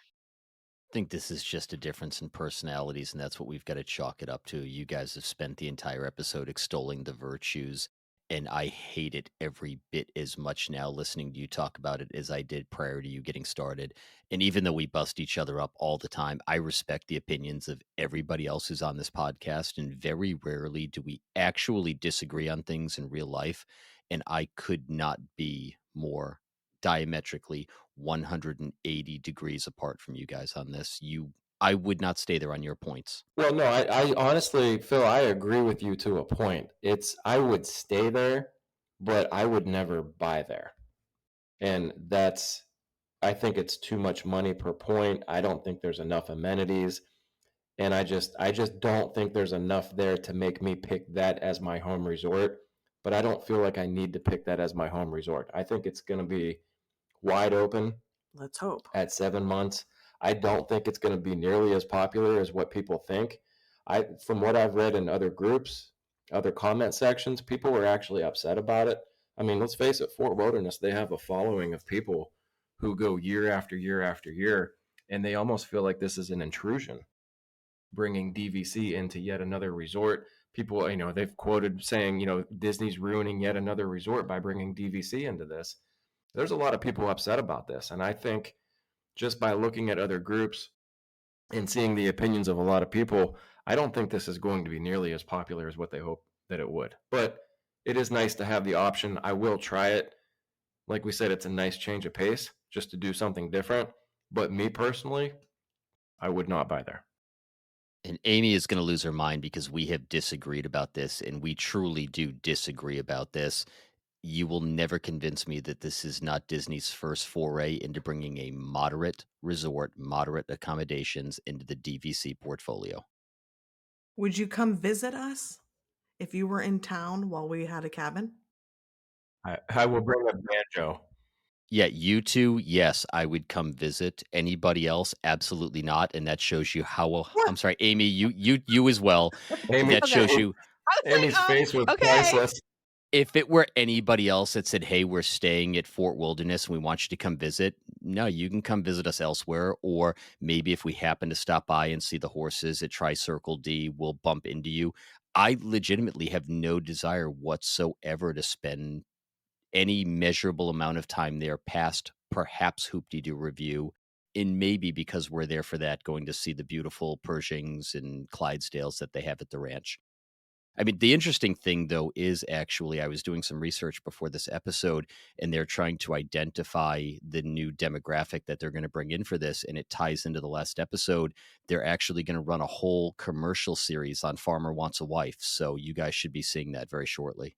I think this is just a difference in personalities, and that's what we've got to chalk it up to. You guys have spent the entire episode extolling the virtues, and I hate it every bit as much now listening to you talk about it as I did prior to you getting started. And even though we bust each other up all the time, I respect the opinions of everybody else who's on this podcast, and very rarely do we actually disagree on things in real life. And I could not be more diametrically 180 degrees apart from you guys on this. I would not stay there on your points. Well, no, I honestly, Phil, I agree with you to a point. I would stay there, but I would never buy there. And I think it's too much money per point. I don't think there's enough amenities. And I just don't think there's enough there to make me pick that as my home resort. But I don't feel like I need to pick that as my home resort. I think it's going to be wide open. Let's hope. At 7 months. I don't think it's going to be nearly as popular as what people think. From what I've read in other groups, other comment sections, people were actually upset about it. I mean, let's face it, Fort Wilderness, they have a following of people who go year after year after year, and they almost feel like this is an intrusion, bringing DVC into yet another resort. People, they've quoted saying, Disney's ruining yet another resort by bringing DVC into this. There's a lot of people upset about this. And I think just by looking at other groups and seeing the opinions of a lot of people, I don't think this is going to be nearly as popular as what they hope that it would. But it is nice to have the option. I will try it. Like we said, it's a nice change of pace just to do something different. But me personally, I would not buy there. And Amy is going to lose her mind because we have disagreed about this, and we truly do disagree about this. You will never convince me that this is not Disney's first foray into bringing a moderate resort, moderate accommodations into the DVC portfolio. Would you come visit us if you were in town while we had a cabin? I will bring a banjo. Yeah, you two, yes, I would come visit. Anybody else, absolutely not. And that shows you how well. I'm sorry, Amy, you as well. Amy, That shows you. Amy's face was okay. priceless. If it were anybody else that said, "Hey, we're staying at Fort Wilderness and we want you to come visit," no, you can come visit us elsewhere. Or maybe if we happen to stop by and see the horses at Tri-Circle D, we'll bump into you. I legitimately have no desire whatsoever to spend any measurable amount of time there past perhaps Hoop-Dee-Doo Review, and maybe because we're there for that, going to see the beautiful Pershings and Clydesdales that they have at the ranch. I mean, the interesting thing, though, is actually I was doing some research before this episode, and they're trying to identify the new demographic that they're going to bring in for this, and it ties into the last episode. They're actually going to run a whole commercial series on Farmer Wants a Wife, so you guys should be seeing that very shortly.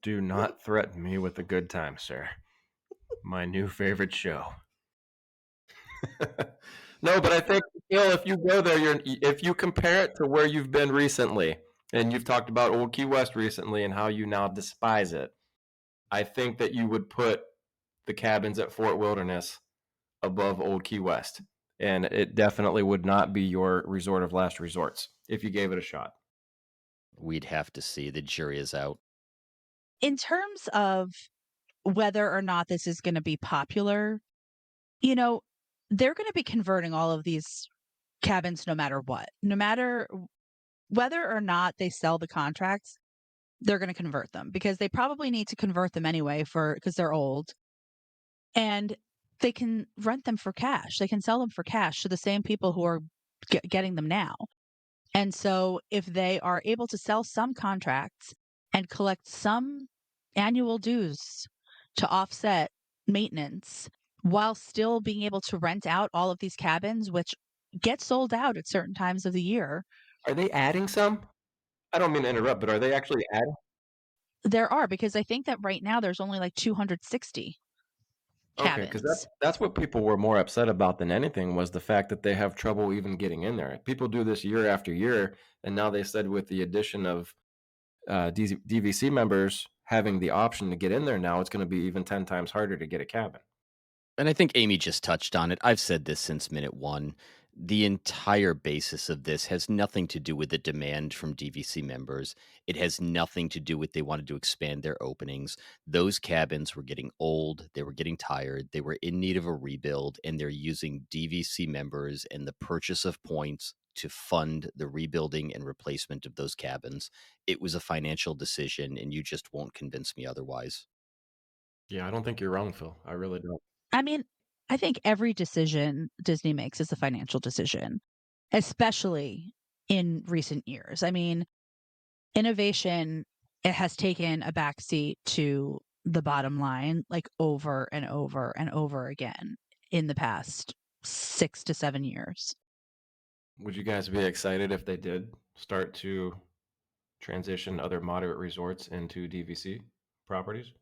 Do not threaten me with a good time, sir. My new favorite show. No, but I think, if you go there, if you compare it to where you've been recently, and you've talked about Old Key West recently and how you now despise it, I think that you would put the cabins at Fort Wilderness above Old Key West. And it definitely would not be your resort of last resorts if you gave it a shot. We'd have to see. The jury is out. In terms of whether or not this is going to be popular, they're going to be converting all of these cabins no matter what. No matter whether or not they sell the contracts, they're going to convert them because they probably need to convert them anyway because they're old. And they can rent them for cash. They can sell them for cash to the same people who are getting them now. And so if they are able to sell some contracts and collect some annual dues to offset maintenance while still being able to rent out all of these cabins, which get sold out at certain times of the year. Are they adding some? I don't mean to interrupt, but are they actually adding? There are, because I think that right now there's only like 260 Okay, because cabins. that's what people were more upset about than anything, was the fact that they have trouble even getting in there. People do this year after year, and now they said with the addition of DVC members having the option to get in there now, it's going to be even 10 times harder to get a cabin. And I think Amy just touched on it. I've said this since minute one. The entire basis of this has nothing to do with the demand from DVC members. It has nothing to do with they wanted to expand their openings. Those cabins were getting old. They were getting tired. They were in need of a rebuild, and they're using DVC members and the purchase of points to fund the rebuilding and replacement of those cabins. It was a financial decision, and you just won't convince me otherwise. Yeah, I don't think you're wrong, Phil. I really don't. I mean, I think every decision Disney makes is a financial decision, especially in recent years. I mean, innovation, it has taken a backseat to the bottom line like over and over and over again in the past 6 to 7 years. Would you guys be excited if they did start to transition other moderate resorts into DVC properties?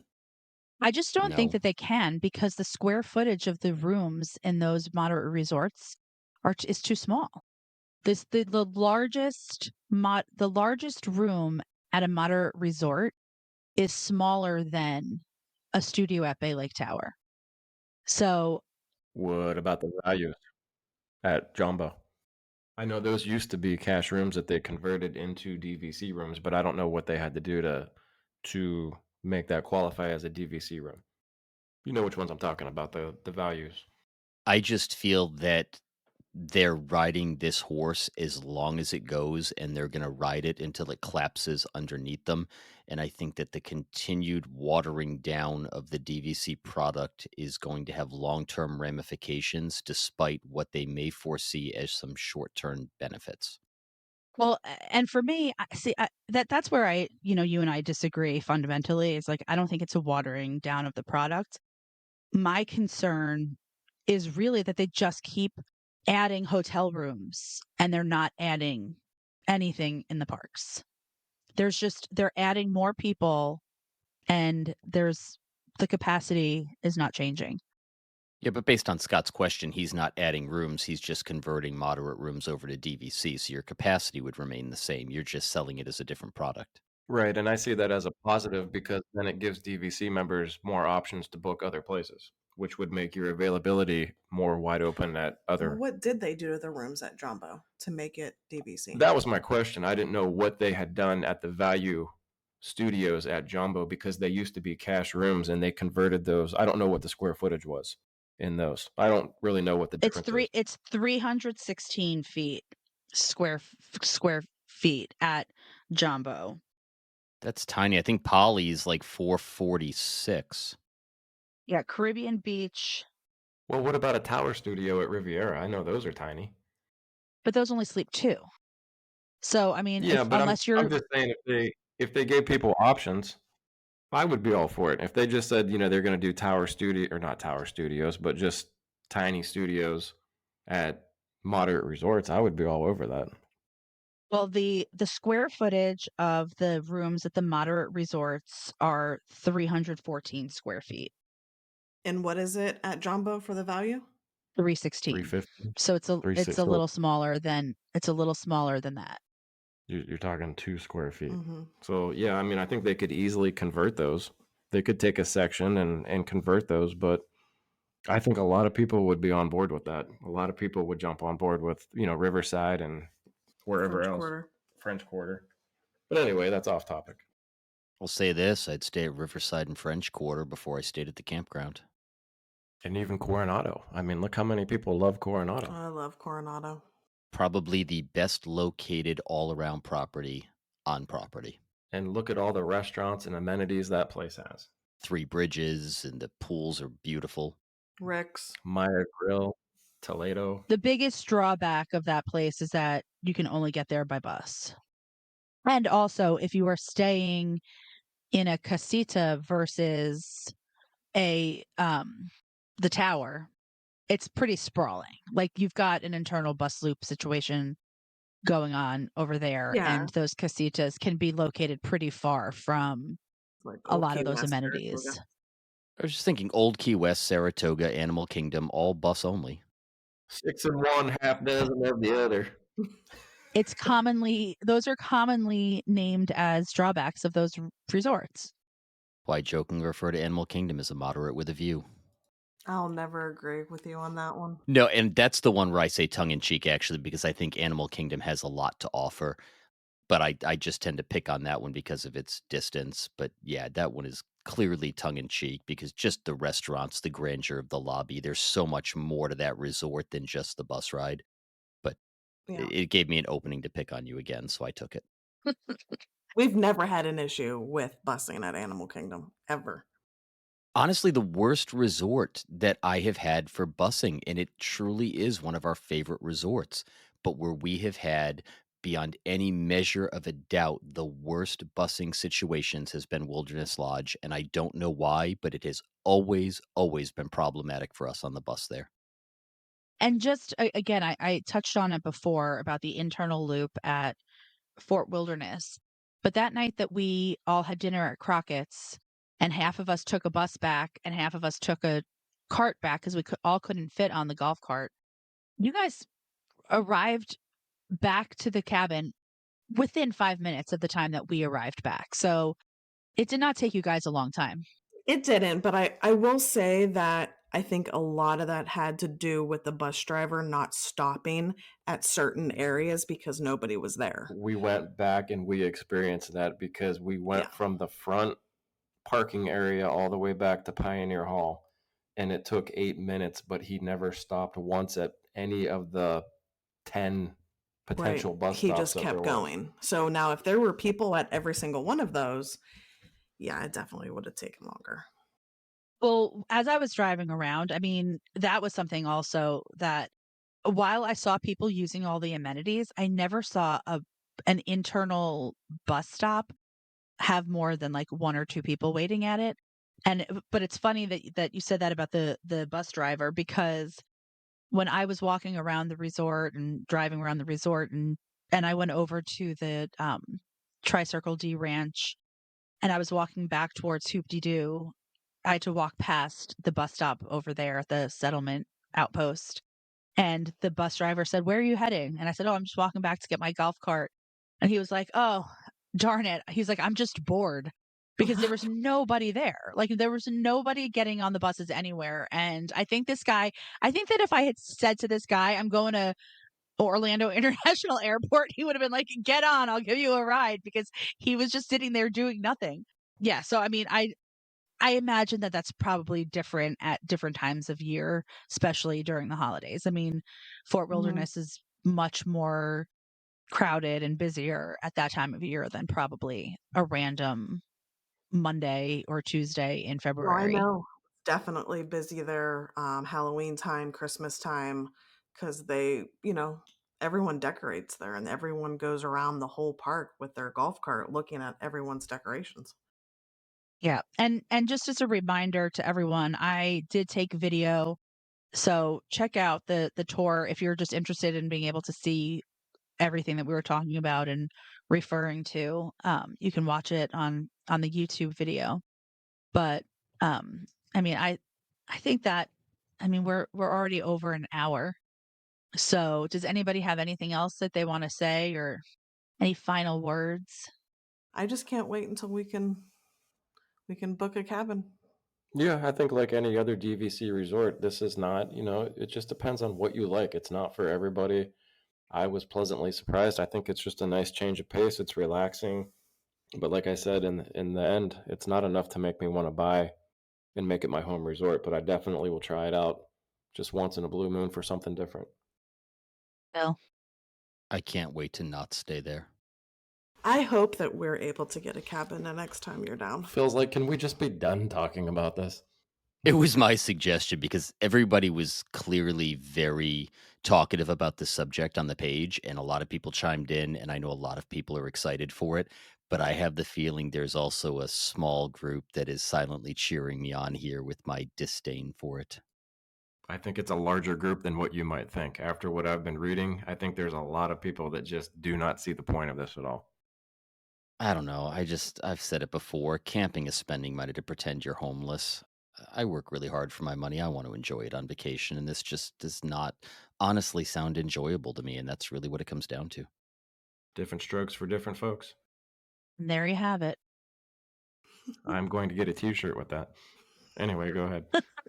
I just don't think No. that they can, because the square footage of the rooms in those moderate resorts is too small. The largest room at a moderate resort is smaller than a studio at Bay Lake Tower. So What about the values? at Jumbo. I know those used to be cash rooms that they converted into DVC rooms, but I don't know what they had to do to make that qualify as a DVC room. You know which ones I'm talking about, the values. I just feel that they're riding this horse as long as it goes, and they're going to ride it until it collapses underneath them. And I think that the continued watering down of the DVC product is going to have long-term ramifications, despite what they may foresee as some short-term benefits. Well, and for me, that's where you and I disagree fundamentally. Is like I don't think it's a watering down of the product. My concern is really that they just keep adding hotel rooms and they're not adding anything in the parks. They're adding more people and the capacity is not changing. Yeah, but based on Scott's question, he's not adding rooms. He's just converting moderate rooms over to DVC. So your capacity would remain the same. You're just selling it as a different product. Right, and I see that as a positive because then it gives DVC members more options to book other places, which would make your availability more wide open at Well, other. what did they do to the rooms at Jumbo to make it DVC? That was my question. I didn't know what they had done at the value studios at Jumbo because they used to be cash rooms and they converted those. I don't know what the square footage was in those. I don't really know what the difference is. It's 316 feet square feet at Jumbo. That's tiny. I think Polly's like 446. Yeah, Caribbean Beach, Well, what about a tower studio at Riviera? I know those are tiny. but those only sleep two. So I mean, Yeah, but unless I'm you're just saying if they gave people options, I would be all for it. If they just said, they're going to do tower studio or not tower studios, but just tiny studios at moderate resorts, I would be all over that. well, the square footage of the rooms at the moderate resorts are 314 square feet. And what is it at Jumbo for the value? 316. 350. So it's a 360. little smaller than that. You're talking 2 square feet. Mm-hmm. So yeah, I mean, I think they could easily convert those. They could take a section and convert those, but I think a lot of people would be on board with that. A lot of people would jump on board with, Riverside and wherever French else. Quarter. French Quarter. But anyway, that's off topic. I'll say this, I'd stay at Riverside and French Quarter before I stayed at the campground. And even Coronado. I mean, look how many people love Coronado. I love Coronado. Probably the best located all-around property on property. And look at all the restaurants and amenities that place has. 3 bridges, and the pools are beautiful. Rick's. Maya Grill, Toledo. The biggest drawback of that place is that you can only get there by bus. And also, if you are staying in a casita versus the tower, it's pretty sprawling. Like you've got an internal bus loop situation going on over there, Yeah. and those casitas can be located pretty far from Like a Old lot Key of those West, amenities. Saratoga. I was just thinking Old Key West, Saratoga, Animal Kingdom, all bus only. 6 of one, half dozen of the other. Those are commonly named as drawbacks of those resorts. Why jokingly refer to Animal Kingdom as a moderate with a view? I'll never agree with you on that one. No, and that's the one where I say tongue-in-cheek, actually, because I think Animal Kingdom has a lot to offer. But I just tend to pick on that one because of its distance. But yeah, that one is clearly tongue-in-cheek because just the restaurants, the grandeur of the lobby, there's so much more to that resort than just the bus ride. But Yeah. it gave me an opening to pick on you again, so I took it. We've never had an issue with busing at Animal Kingdom, ever. Honestly, the worst resort that I have had for busing, and it truly is one of our favorite resorts, but where we have had, beyond any measure of a doubt, the worst busing situations has been Wilderness Lodge, and I don't know why, but it has always, always been problematic for us on the bus there. And just again, I touched on it before about the internal loop at Fort Wilderness. But that night that we all had dinner at Crockett's, and half of us took a bus back and half of us took a cart back because we all couldn't fit on the golf cart, you guys arrived back to the cabin within 5 minutes of the time that we arrived back. So it did not take you guys a long time. It didn't, but I will say that I think a lot of that had to do with the bus driver not stopping at certain areas because nobody was there. We went back and we experienced that because we went from the front parking area all the way back to Pioneer Hall, and it took 8 minutes, but he never stopped once at any of the 10 potential bus He stops. just kept going. So now if there were people at every single one of those, yeah, it definitely would have taken longer. Well, as I was driving around, I mean, that was something also that while I saw people using all the amenities, I never saw an internal bus stop have more than like one or two people waiting at it. But it's funny that you said that about the bus driver, because when I was walking around the resort and driving around the resort, and I went over to the Tri-Circle D Ranch, and I was walking back towards Hoop-de-Doo, I had to walk past the bus stop over there at the settlement outpost. And the bus driver said, "Where are you heading?" And I said, "Oh, I'm just walking back to get my golf cart." And he was like, "Oh, darn it." He's like, "I'm just bored." Because there was nobody there. Like, there was nobody getting on the buses anywhere. And I think that if I had said to this guy, "I'm going to Orlando International Airport," he would have been like, "Get on, I'll give you a ride," because he was just sitting there doing nothing. Yeah. So, I mean, I imagine that that's probably different at different times of year, especially during the holidays. I mean, Fort Wilderness is much more crowded and busier at that time of year than probably a random Monday or Tuesday in Well, I February. know it's definitely busy there, Halloween time, Christmas time, because everyone decorates there and everyone goes around the whole park with their golf cart looking at everyone's decorations. Yeah. And just as a reminder to everyone, I did take video. So check out the tour if you're just interested in being able to see everything that we were talking about and referring to. You can watch it on the YouTube video. But I mean, I think that, I mean, we're already over an hour. So does anybody have anything else that they want to say, or any final words? I just can't wait until we can book a cabin. Yeah, I think like any other DVC resort, this is not, it just depends on what you like. It's not for everybody. I was pleasantly surprised. I think it's just a nice change of pace. It's relaxing. But like I said, in the end, it's not enough to make me want to buy and make it my home resort, but I definitely will try it out just once in a blue moon for something different. Bill? I can't wait to not stay there. I hope that we're able to get a cabin the next time you're down. Feels like, can we just be done talking about this? It was my suggestion because everybody was clearly very talkative about the subject on the page, and a lot of people chimed in, and I know a lot of people are excited for it. But I have the feeling there's also a small group that is silently cheering me on here with my disdain for it. I think it's a larger group than what you might think. After what I've been reading, I think there's a lot of people that just do not see the point of this at all. I don't know. I've said it before. Camping is spending money to pretend you're homeless. I work really hard for my money. I want to enjoy it on vacation, and this just does not honestly sound enjoyable to me, and that's really what it comes down to. Different strokes for different folks. And there you have it. I'm going to get a t-shirt with that. Anyway, go ahead.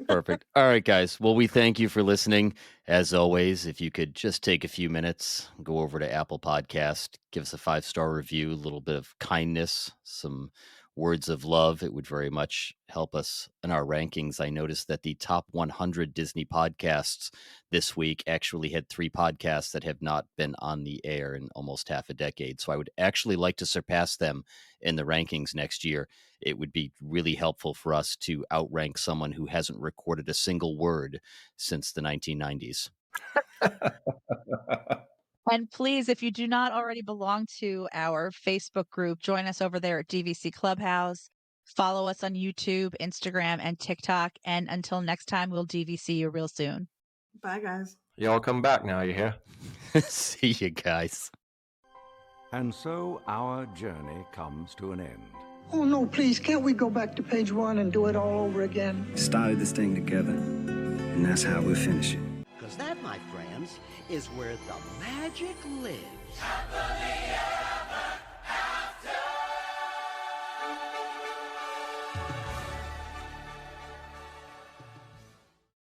Perfect. All right, guys. Well, we thank you for listening. As always, if you could just take a few minutes, go over to Apple Podcast, give us a 5-star review, a little bit of kindness, some words of love, it would very much help us in our rankings. I noticed that the top 100 Disney podcasts this week actually had 3 podcasts that have not been on the air in almost half a decade. So I would actually like to surpass them in the rankings next year. It would be really helpful for us to outrank someone who hasn't recorded a single word since the 1990s. And please, if you do not already belong to our Facebook group, join us over there at DVC Clubhouse. Follow us on YouTube, Instagram, and TikTok. And until next time, we'll DVC you real soon. Bye, guys. Y'all come back now, you hear? See you guys. And so our journey comes to an end. Oh, no, please, can't we go back to page 1 and do it all over again? Started this thing together, and that's how we'll finish it. Because that, my friends, is where the magic lives.